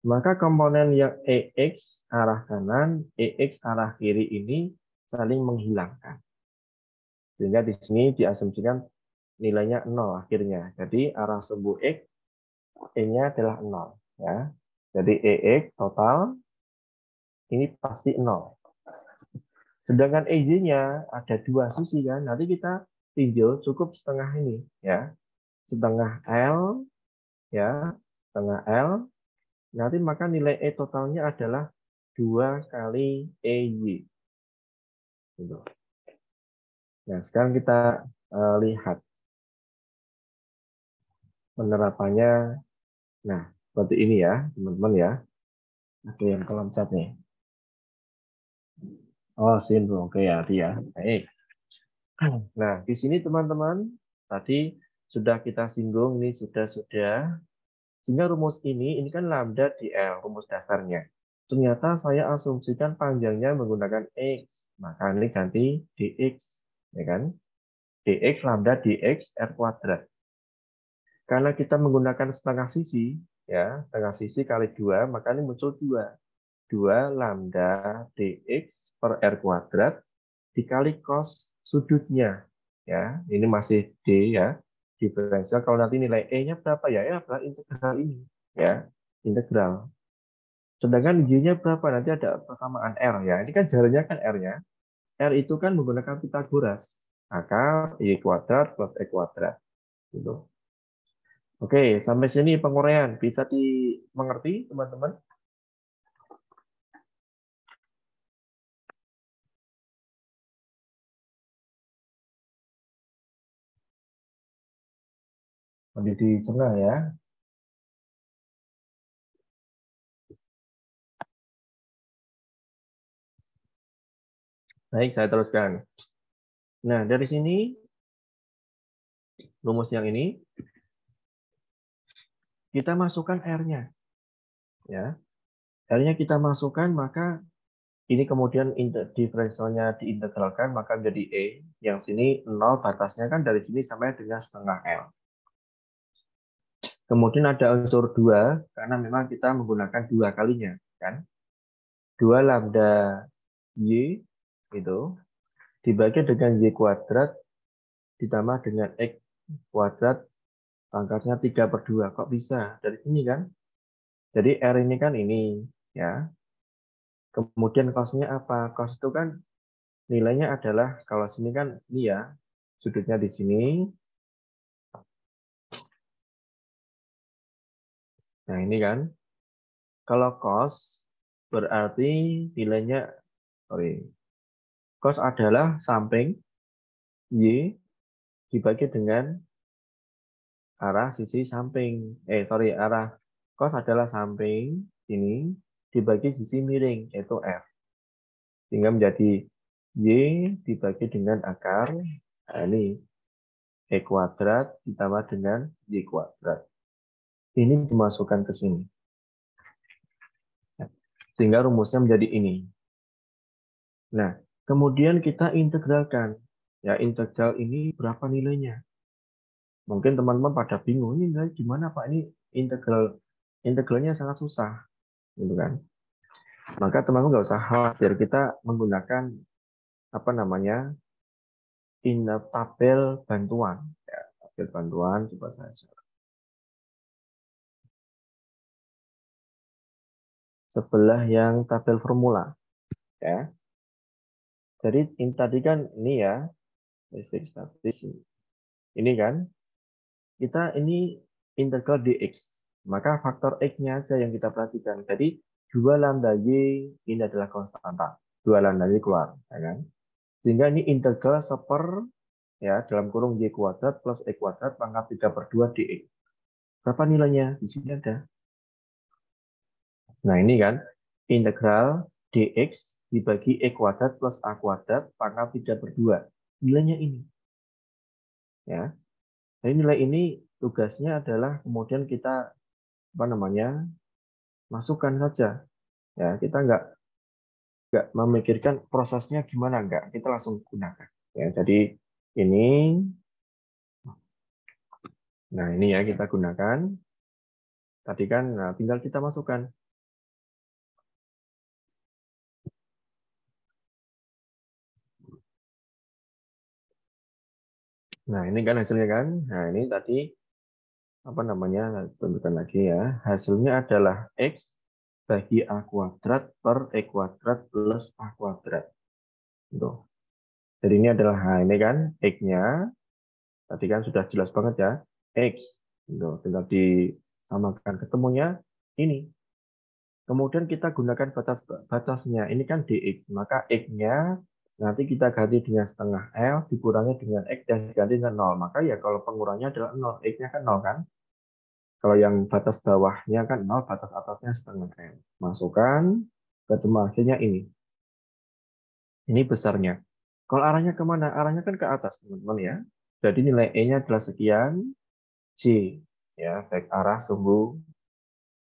maka komponen yang EX arah kanan, EX arah kiri ini saling menghilangkan. Sehingga di sini diasumsikan nilainya 0 akhirnya. Jadi arah sumbu X, E-nya adalah 0. Ya. Jadi EX total ini pasti 0. Sedangkan EY-nya ada dua sisi kan. Nanti kita tinjau cukup setengah ini. Ya. Setengah L, ya, setengah L. Nanti maka nilai E totalnya adalah 2 kali EY. Gitu. Nah, sekarang kita lihat penerapannya. Nah, seperti ini ya, teman-teman ya. Oke, yang keloncat nih. Oh, sindrom. Oke ya, dia. Baik. Nah, di sini teman-teman, tadi sudah kita singgung, ini sudah. Sehingga rumus ini kan lambda di L, rumus dasarnya. Ternyata saya asumsikan panjangnya menggunakan X. Maka ini ganti dx. Ya kan? Dx lambda dx R kuadrat. Karena kita menggunakan setengah sisi, ya, setengah sisi kali 2, maka ini muncul 2. 2 lambda dx per R kuadrat dikali cos sudutnya. Ya, ini masih D ya. Diferensial kalau nanti nilai E-nya berapa ya? Ya, adalah integral ini. Ya, integral. Sedangkan Y-nya berapa? Nanti ada persamaan R ya. Ini kan jaraknya kan R-nya. R itu kan menggunakan Pitagoras. Akar Y kuadrat plus E kuadrat. Gitu. Oke, sampai sini penguraian. Bisa dimengerti, teman-teman? Nanti dicerna ya. Baik, saya teruskan. Nah, dari sini, rumus yang ini, kita masukkan R-nya. Ya. R-nya kita masukkan, maka ini kemudian diferensialnya diintegralkan, maka menjadi E. Yang sini 0 batasnya kan dari sini sampai dengan setengah L. Kemudian ada unsur 2, karena memang kita menggunakan 2 kalinya. Kan? 2 lambda Y, itu dibagi dengan Y kuadrat, ditambah dengan X kuadrat, pangkatnya 3/2. Kok bisa? Dari sini kan? Jadi R ini kan ini. Ya. Kemudian cos-nya apa? Cos itu kan nilainya adalah, kalau sini kan ini ya, sudutnya di sini. Nah, ini kan. Kalau cos berarti nilainya, cos adalah samping Y dibagi dengan arah sisi samping. Arah cos adalah samping ini dibagi sisi miring, yaitu F. Sehingga menjadi Y dibagi dengan akar, nah ini E kuadrat ditambah dengan Y kuadrat. Ini dimasukkan ke sini. Sehingga rumusnya menjadi ini. Nah, kemudian kita integralkan. Ya, integral ini berapa nilainya? Mungkin teman-teman pada bingung, ini nilai gimana Pak? Ini integralnya sangat susah. Gitu kan? Maka teman-teman nggak usah khawatir, kita menggunakan apa namanya tabel bantuan. Ya, tabel bantuan, coba saya share. Sebelah yang tabel formula. Ya. Jadi tadi kan ini ya, listrik statis. Ini kan, kita ini integral dx. Maka faktor x-nya aja yang kita perhatikan. Jadi 2 lambda y ini adalah konstanta. 2 lambda y keluar. Ya kan? Sehingga ini integral seper, ya dalam kurung y kuadrat plus e kuadrat pangkat 3/2 dx. Berapa nilainya? Di sini ada. Nah ini kan, integral dx dibagi e kuadrat plus a kuadrat pangkat 3/2. Nilainya ini. ya. Jadi nilai ini tugasnya adalah kemudian kita masukkan saja, ya. Kita nggak memikirkan prosesnya gimana, nggak. Kita langsung gunakan, ya. Jadi ini, nah ini ya kita gunakan. Tadi kan, nah, tinggal kita masukkan. Nah ini kan hasilnya kan. Nah ini tadi tunjukkan lagi ya. Hasilnya adalah X bagi A kuadrat per E kuadrat plus A kuadrat. Tuh. Jadi ini adalah, nah ini kan X-nya. Tadi kan sudah jelas banget ya. X. Tuh. Tinggal disamakan ketemunya ini. Kemudian kita gunakan batasnya. Ini kan dx. Maka x-nya nanti kita ganti dengan setengah L, dikurangi dengan X, dan diganti dengan 0. Maka ya kalau pengurangnya adalah 0, X-nya kan 0 kan? Kalau yang batas bawahnya kan 0, batas atasnya setengah L. Masukkan, ketemu hasilnya ini. Ini besarnya. Kalau arahnya kemana? Arahnya kan ke atas, teman-teman ya. Jadi nilai E-nya adalah sekian, J. Ya, baik arah sumbu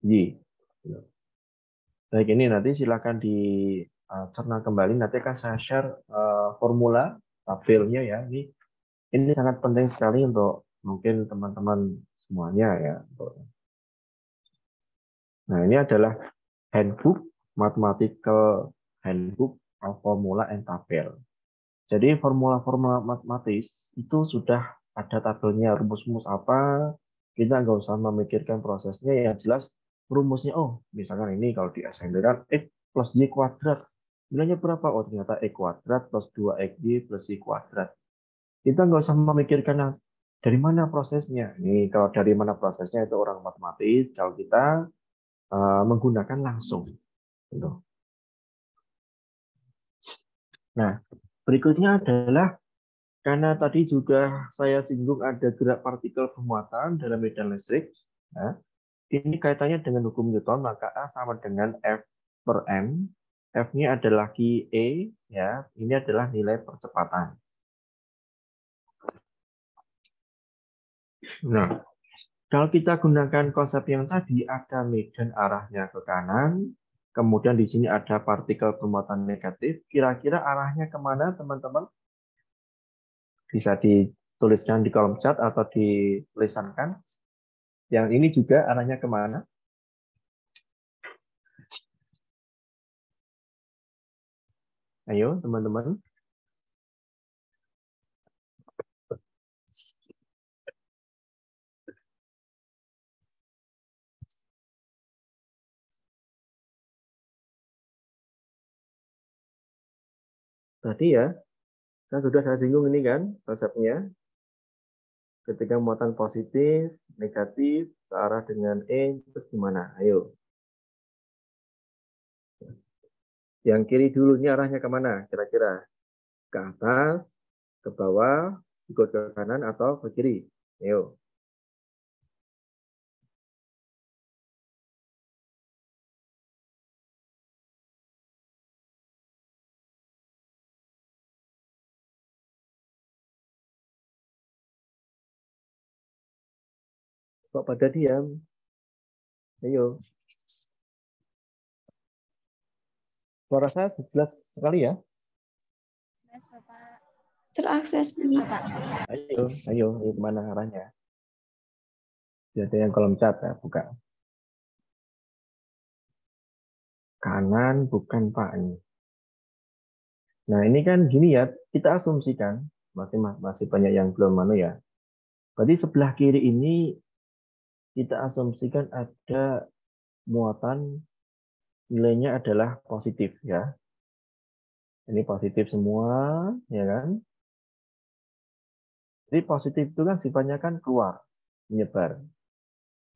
Y. Baik, ini nanti silakan dicerna kembali. Nanti akan saya share formula tabelnya ya. Ini sangat penting sekali untuk mungkin teman-teman semuanya ya. Nah, ini adalah handbook, mathematical handbook, formula and tabel. Jadi formula-formula matematis itu sudah ada tabelnya, rumus-rumus apa, kita nggak usah memikirkan prosesnya, yang jelas rumusnya, oh misalkan ini kalau di assembly kan X plus Y kuadrat, nilainya berapa? Oh ternyata X kuadrat plus 2XY plus Y kuadrat. Kita nggak usah memikirkan dari mana prosesnya. Ini kalau dari mana prosesnya itu orang matematis, kalau kita menggunakan langsung. Gitu. Nah, berikutnya adalah karena tadi juga saya singgung ada gerak partikel bermuatan dalam medan listrik. Nah, ini kaitannya dengan hukum Newton, maka A sama dengan F per M. F-nya adalah Q E, ya. Ini adalah nilai percepatan. Nah, kalau kita gunakan konsep yang tadi, ada medan arahnya ke kanan, kemudian di sini ada partikel bermuatan negatif. Kira-kira arahnya kemana, teman-teman? Bisa dituliskan di kolom chat atau dilisankan. Yang ini juga arahnya kemana? Ayo, teman-teman. Tadi ya, kan sudah saya singgung ini kan konsepnya. Ketika muatan positif, negatif, searah dengan E, terus gimana? Ayo. Yang kiri dulu ini arahnya kemana? Kira-kira ke atas, ke bawah, ikut ke kanan, atau ke kiri? Ayo. Kok pada diam? Ayo. Suara saya jelas sekali ya? Jelas, Bapak. Terakses, Bapak. Ayo, ayo, kemana arahnya? Jadi yang kolom chat ya, buka. Kanan, bukan Pak. Nah ini kan gini ya, kita asumsikan, masih banyak yang belum ya. Berarti sebelah kiri ini kita asumsikan ada muatan nilainya adalah positif ya. Ini positif semua, ya kan? Jadi positif itu kan sifatnya kan keluar, menyebar.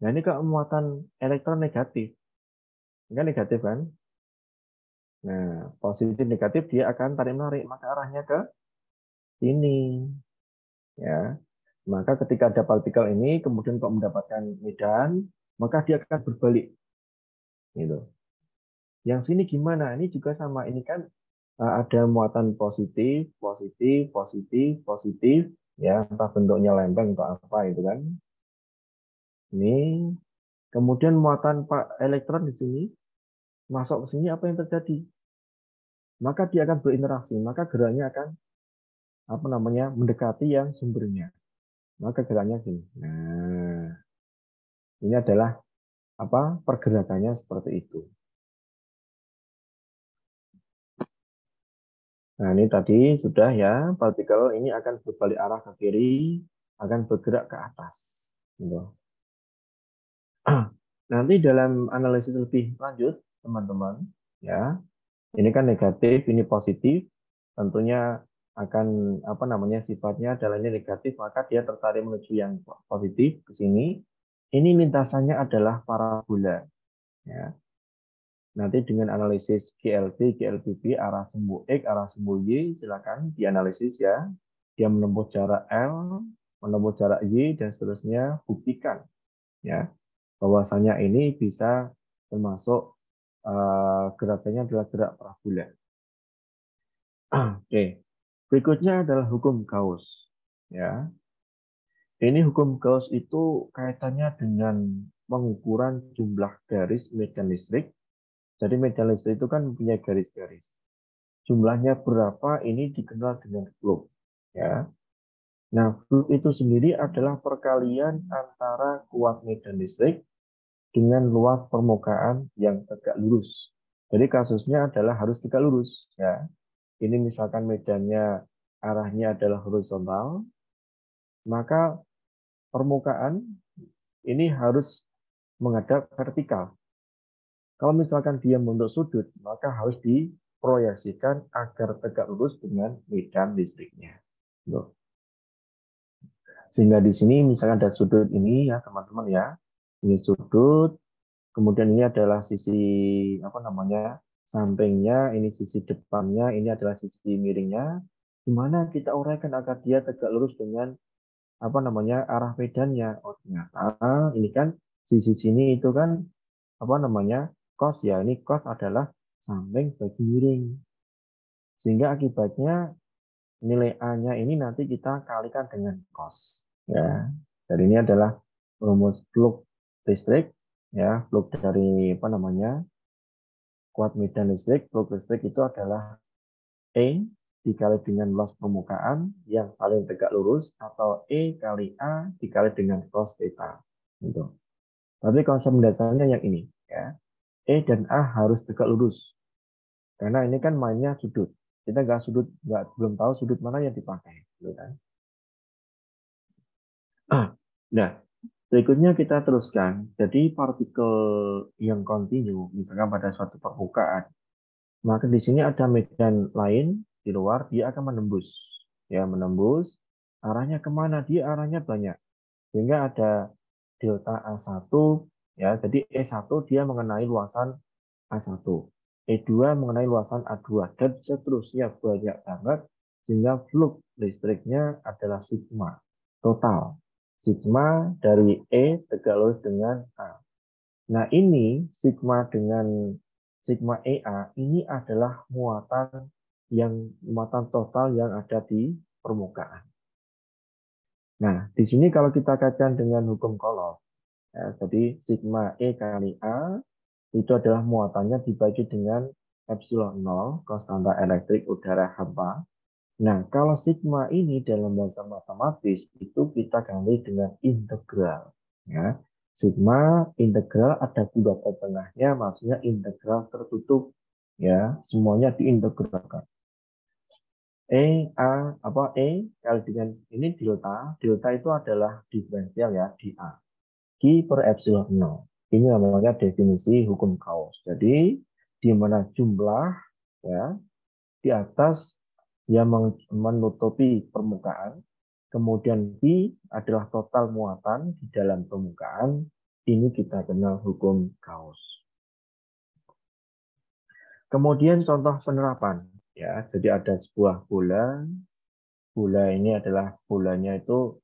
Nah ini kalau muatan elektron negatif, ini kan negatif kan? Nah positif negatif dia akan tarik menarik, maka arahnya ke sini, ya. Maka ketika ada partikel ini kemudian kok mendapatkan medan, maka dia akan berbalik. Gitu. Yang sini gimana? Ini juga sama. Ini kan ada muatan positif, positif, positif, positif. ya, entah bentuknya lempeng atau apa itu kan. Ini kemudian muatan elektron di sini masuk ke sini, apa yang terjadi? Maka dia akan berinteraksi, maka geraknya akan mendekati yang sumbernya. Maka geraknya gini. Nah, ini adalah pergerakannya seperti itu. Nah, ini tadi sudah ya, partikel ini akan berbalik arah ke kiri, akan bergerak ke atas. Gitu. Nanti dalam analisis lebih lanjut, teman-teman, ya, ini kan negatif, ini positif, tentunya akan sifatnya adalah ini negatif, maka dia tertarik menuju yang positif ke sini. Ini lintasannya adalah parabola, ya. Nanti dengan analisis GLB, GLBB, arah sumbu X, arah sumbu Y, silakan dianalisis ya. Dia menempuh jarak L, menempuh jarak Y, dan seterusnya, buktikan ya bahwasanya ini bisa termasuk gerakannya adalah gerak parabola. Oke, berikutnya adalah hukum Gauss. Ya, ini hukum Gauss itu kaitannya dengan pengukuran jumlah garis medan listrik. Jadi medan listrik itu kan punya garis-garis. Jumlahnya berapa ini dikenal dengan flux. Ya. Nah, flux itu sendiri adalah perkalian antara kuat medan listrik dengan luas permukaan yang tegak lurus. Jadi kasusnya adalah harus tegak lurus. Ya. Ini misalkan medannya arahnya adalah horizontal, maka permukaan ini harus menghadap vertikal. Kalau misalkan dia membentuk sudut, maka harus diproyeksikan agar tegak lurus dengan medan listriknya. Sehingga di sini misalkan ada sudut ini ya teman-teman ya. Ini sudut, kemudian ini adalah sisi sampingnya, ini sisi depannya, ini adalah sisi miringnya. Gimana kita uraikan agar dia tegak lurus dengan arah medannya? Oh ternyata ini kan sisi sini itu kan cos ya, ini cos adalah samping bagi miring. Sehingga akibatnya nilai A-nya ini nanti kita kalikan dengan cos. Ya. Dan ini adalah rumus flux listrik ya, flux dari kuat medan listrik. Flux listrik itu adalah E dikali dengan luas permukaan yang paling tegak lurus atau E kali A dikali dengan cos theta. Gitu. Tapi konsep mendasarnya yang ini ya. E dan A harus tegak lurus. Karena ini kan mainnya sudut. Kita belum tahu sudut mana yang dipakai. Gitu kan? Nah, berikutnya kita teruskan. Jadi partikel yang kontinu, misalkan pada suatu permukaan, maka di sini ada medan lain di luar, dia akan menembus. Ya, menembus. Arahnya kemana? Dia arahnya banyak. Sehingga ada delta A1, ya, jadi E1 dia mengenai luasan A1, E2 mengenai luasan A2, dan seterusnya banyak banget, sehingga flux listriknya adalah sigma total. Sigma dari E tegak lurus dengan A. Nah ini sigma dengan sigma EA ini adalah muatan total yang ada di permukaan. Nah, di sini kalau kita kaitkan dengan hukum Coulomb, ya, jadi sigma E kali A itu adalah muatannya dibagi dengan epsilon 0, konstanta elektrik udara hampa. Nah, kalau sigma ini dalam bahasa matematis itu kita ganti dengan integral. Ya. Sigma integral ada bulatan tengahnya, maksudnya integral tertutup. Ya, semuanya diintegralkan. E kali dengan ini delta itu adalah diferensial ya di A. Q per epsilon 0. Ini namanya definisi hukum Gauss. Jadi di mana jumlah ya di atas yang menutupi permukaan, kemudian Q adalah total muatan di dalam permukaan, ini kita kenal hukum Gauss. Kemudian contoh penerapan ya, jadi ada sebuah bola ini adalah bolanya itu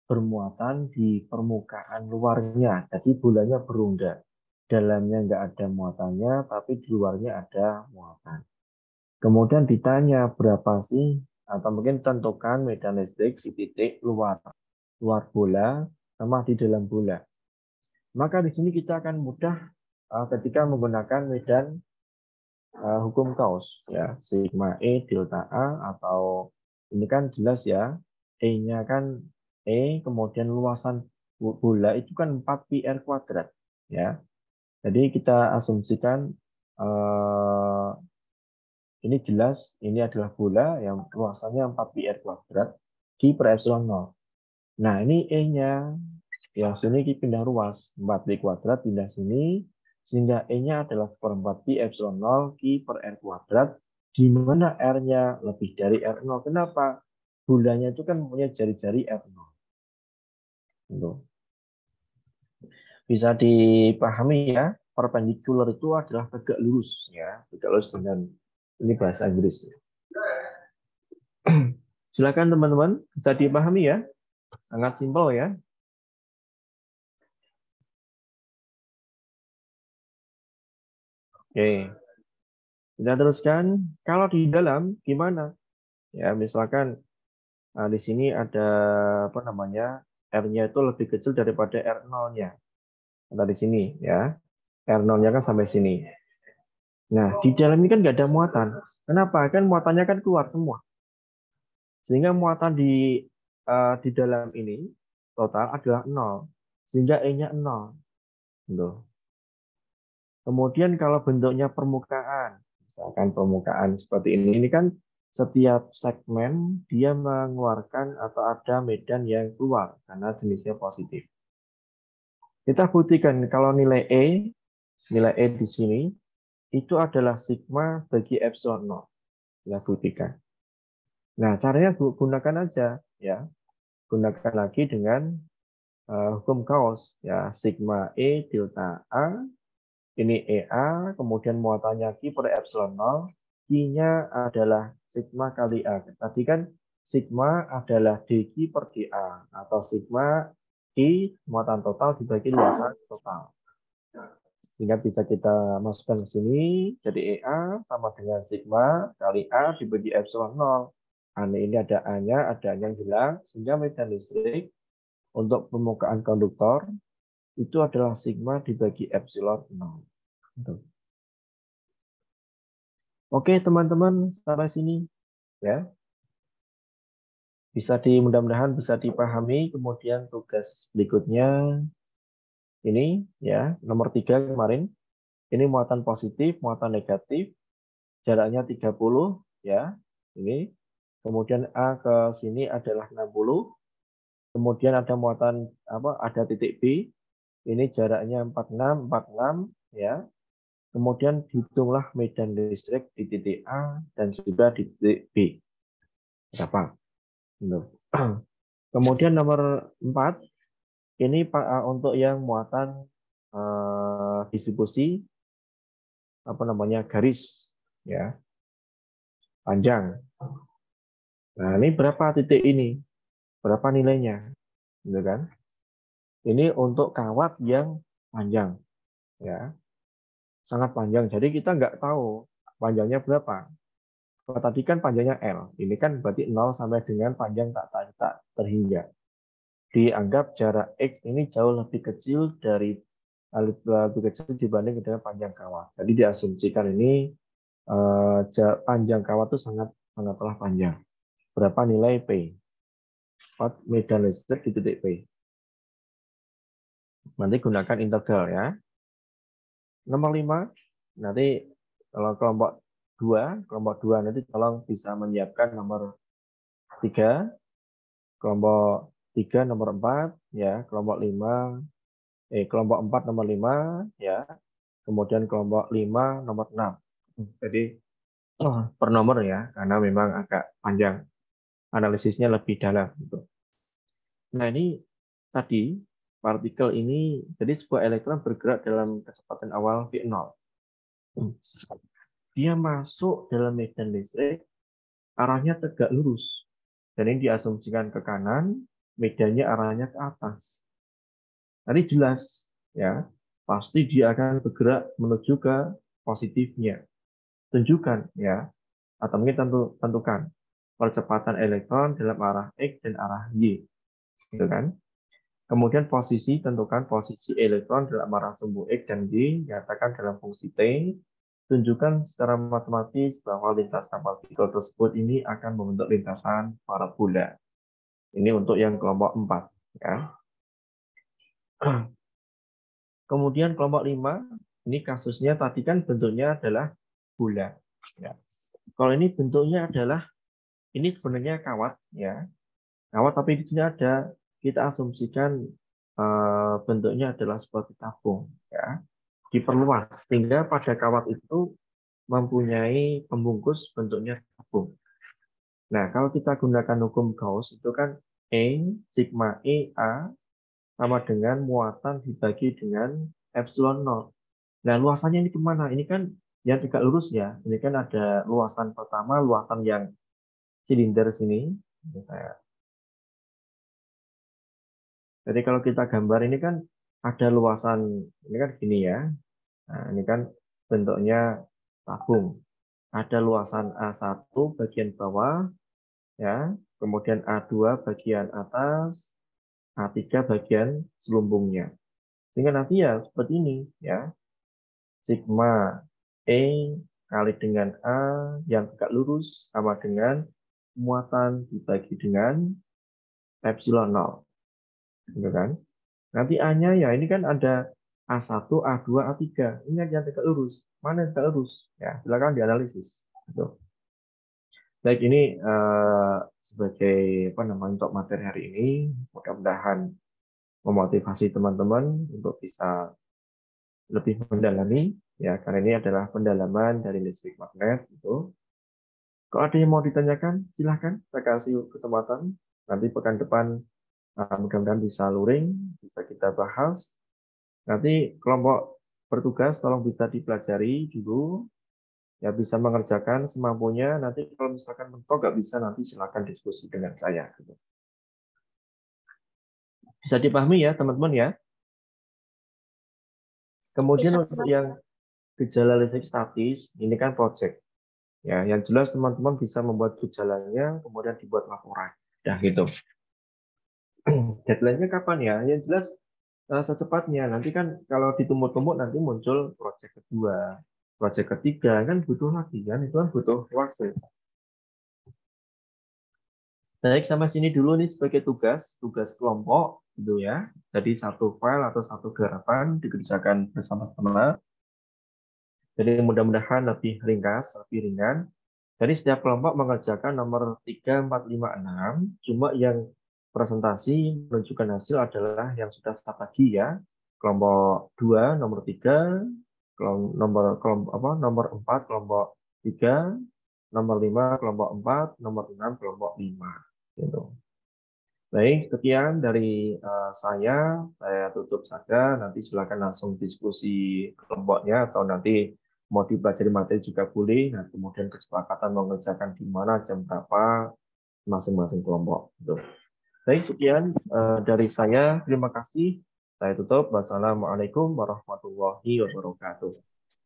bermuatan di permukaan luarnya, jadi bolanya berongga. Dalamnya nggak ada muatannya, tapi di luarnya ada muatan. Kemudian ditanya berapa sih atau mungkin tentukan medan listrik di titik luar bola sama di dalam bola. Maka di sini kita akan mudah ketika menggunakan medan hukum Gauss, ya, sigma E delta A, atau ini kan jelas ya, E-nya kan E, kemudian luasan bola itu kan 4 pi R kuadrat, ya. Jadi kita asumsikan ini jelas, ini adalah bola yang luasannya 4 pi R kuadrat di per epsilon 0. Nah, ini E-nya, yang sini pindah ruas, 4 pi kuadrat pindah sini, sehingga E-nya adalah seperempat pi epsilon 0 Q per R kuadrat, di mana R-nya lebih dari R0. Kenapa? Bolanya itu kan punya jari-jari R0. Bisa dipahami ya, perpendikular itu adalah tegak lurus, ya, tegak lurus dengan ini bahasa Inggris. Silakan teman-teman, bisa dipahami ya, sangat simpel ya. Oke, kita teruskan. Kalau di dalam gimana? Ya, misalkan di sini ada apa namanya, R-nya itu lebih kecil daripada R0-nya. Ada di sini ya, R0-nya kan sampai sini. Nah, di dalam ini kan nggak ada muatan. Kenapa? Kan muatannya kan keluar semua. Sehingga muatan di dalam ini total adalah 0. Sehingga E-nya 0. Gitu. Kemudian kalau bentuknya permukaan, misalkan permukaan seperti ini kan setiap segmen dia mengeluarkan atau ada medan yang keluar karena jenisnya positif. Kita buktikan kalau nilai E di sini itu adalah sigma bagi epsilon 0. Kita buktikan. Nah, caranya gunakan aja ya. Gunakan lagi dengan hukum Gauss ya, sigma E delta A. Ini EA, kemudian muatannya Q per epsilon 0, Q-nya adalah sigma kali A. Tadi kan sigma adalah dQ per dA, atau sigma I muatan total dibagi luasan total. Sehingga bisa kita masukkan ke sini, jadi EA sama dengan sigma kali A dibagi epsilon 0. Ini ada A-nya, ada yang hilang, sehingga medan listrik untuk permukaan konduktor itu adalah sigma dibagi epsilon 0. Oke teman-teman, sampai sini ya. Mudah-mudahan bisa dipahami. Kemudian tugas berikutnya ini ya, nomor 3 kemarin. Ini muatan positif, muatan negatif. Jaraknya 30 ya. Ini. Kemudian A ke sini adalah 60. Kemudian ada muatan ada titik B. Ini jaraknya 46 ya. Kemudian hitunglah medan listrik di titik A dan juga di titik B. Berapa? Kemudian nomor 4, ini untuk yang muatan distribusi garis ya, panjang. Nah, ini berapa titik ini? Berapa nilainya? Gitu kan? Ini untuk kawat yang panjang ya. Sangat panjang. Jadi kita nggak tahu panjangnya berapa. Kalau tadi kan panjangnya L. Ini kan berarti 0 sampai dengan panjang tak terhingga. Dianggap jarak X ini jauh lebih kecil dibanding dengan panjang kawat. Jadi diasumsikan ini panjang kawat itu sangatlah panjang. Berapa nilai P? Medan listrik di titik P. Nanti gunakan integral ya. Nomor 5, nanti kalau kelompok 2 nanti tolong bisa menyiapkan nomor 3, kelompok 3 nomor 4 ya, kelompok 4 nomor 5 ya. Kemudian kelompok 5 nomor 6. Jadi per nomor ya, karena memang agak panjang. Analisisnya lebih dalam gitu. Nah, ini tadi partikel ini, jadi sebuah elektron bergerak dalam kecepatan awal V0. Dia masuk dalam medan listrik, arahnya tegak lurus. Dan ini diasumsikan ke kanan, medannya arahnya ke atas. Tadi jelas, ya, pasti dia akan bergerak menuju ke positifnya. Tunjukkan, ya, atau mungkin tentukan percepatan elektron dalam arah X dan arah Y. Gitu kan? Kemudian posisi, tentukan posisi elektron dalam arah sumbu X dan Y, nyatakan dalam fungsi T. Tunjukkan secara matematis bahwa lintasan partikel tersebut ini akan membentuk lintasan parabola. Ini untuk yang kelompok 4. Ya. Kemudian kelompok 5, ini kasusnya tadi kan bentuknya adalah bola. Ya. Kalau ini bentuknya adalah, ini sebenarnya kawat. Ya. Kawat, tapi di sini ada, kita asumsikan bentuknya adalah seperti tabung. Ya. Diperluas, sehingga pada kawat itu mempunyai pembungkus bentuknya tabung. Nah, kalau kita gunakan hukum Gauss, itu kan E, sigma E, A, sama dengan muatan dibagi dengan epsilon naught. Nah, luasannya ini kemana? Ini kan yang tegak lurus ya. Ini kan ada luasan pertama, luasan yang silinder sini. Jadi kalau kita gambar ini kan ada luasan, ini kan gini ya. Nah, ini kan bentuknya tabung. Ada luasan A1 bagian bawah, ya, kemudian A2 bagian atas, A3 bagian selumbungnya. Sehingga nanti ya seperti ini, ya. Sigma E kali dengan A yang tegak lurus sama dengan muatan dibagi dengan epsilon 0. Gitu kan? Nanti A-nya ya ini kan ada A1, A2, A3. Ini yang tegak lurus. Mana yang tegak lurus? Ya, silakan dianalisis. Gitu. Baik, ini sebagai apa namanya untuk materi hari ini, mudah-mudahan memotivasi teman-teman untuk bisa lebih mendalami, ya, karena ini adalah pendalaman dari listrik magnet. Gitu. Kalau ada yang mau ditanyakan, silahkan saya kasih kesempatan. Nanti pekan depan mudah-mudahan bisa luring, bisa kita bahas. Nanti kelompok bertugas tolong bisa dipelajari dulu. Ya bisa mengerjakan semampunya. Nanti kalau misalkan mentok nggak bisa, nanti silakan diskusi dengan saya. Gitu. Bisa dipahami ya teman-teman ya. Kemudian untuk yang gejala listrik statis, ini kan project. Ya, yang jelas teman-teman bisa membuat gejalanya, kemudian dibuat laporan. Ya gitu. Deadline-nya kapan ya? Yang jelas secepatnya. Nanti kan kalau ditumpuk-tumpuk nanti muncul project kedua, project ketiga, kan butuh lagi kan, itu kan butuh waktu. Baik, sampai sini dulu nih sebagai tugas kelompok gitu ya. Jadi satu file atau satu garapan dikerjakan bersama-sama. Jadi mudah-mudahan lebih ringkas, lebih ringan. Jadi setiap kelompok mengerjakan nomor 3, 4, 5, 6. Cuma yang presentasi menunjukkan hasil adalah yang sudah start lagi ya. Kelompok 2, nomor 3, nomor 4, kelompok 3, nomor 5, kelompok 4, nomor 6, kelompok 5. Gitu. Baik, sekian dari saya tutup saja. Nanti silakan langsung diskusi kelompoknya atau nanti mau dipelajari materi juga boleh. Nah, kemudian kesepakatan mengerjakan di mana, jam berapa, masing-masing kelompok. Gitu. Baik, sekian dari saya. Terima kasih. Saya tutup. Wassalamualaikum warahmatullahi wabarakatuh.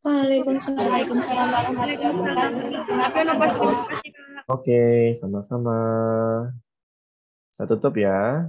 Waalaikumsalam warahmatullahi wabarakatuh. Oke, sama-sama. Saya tutup ya.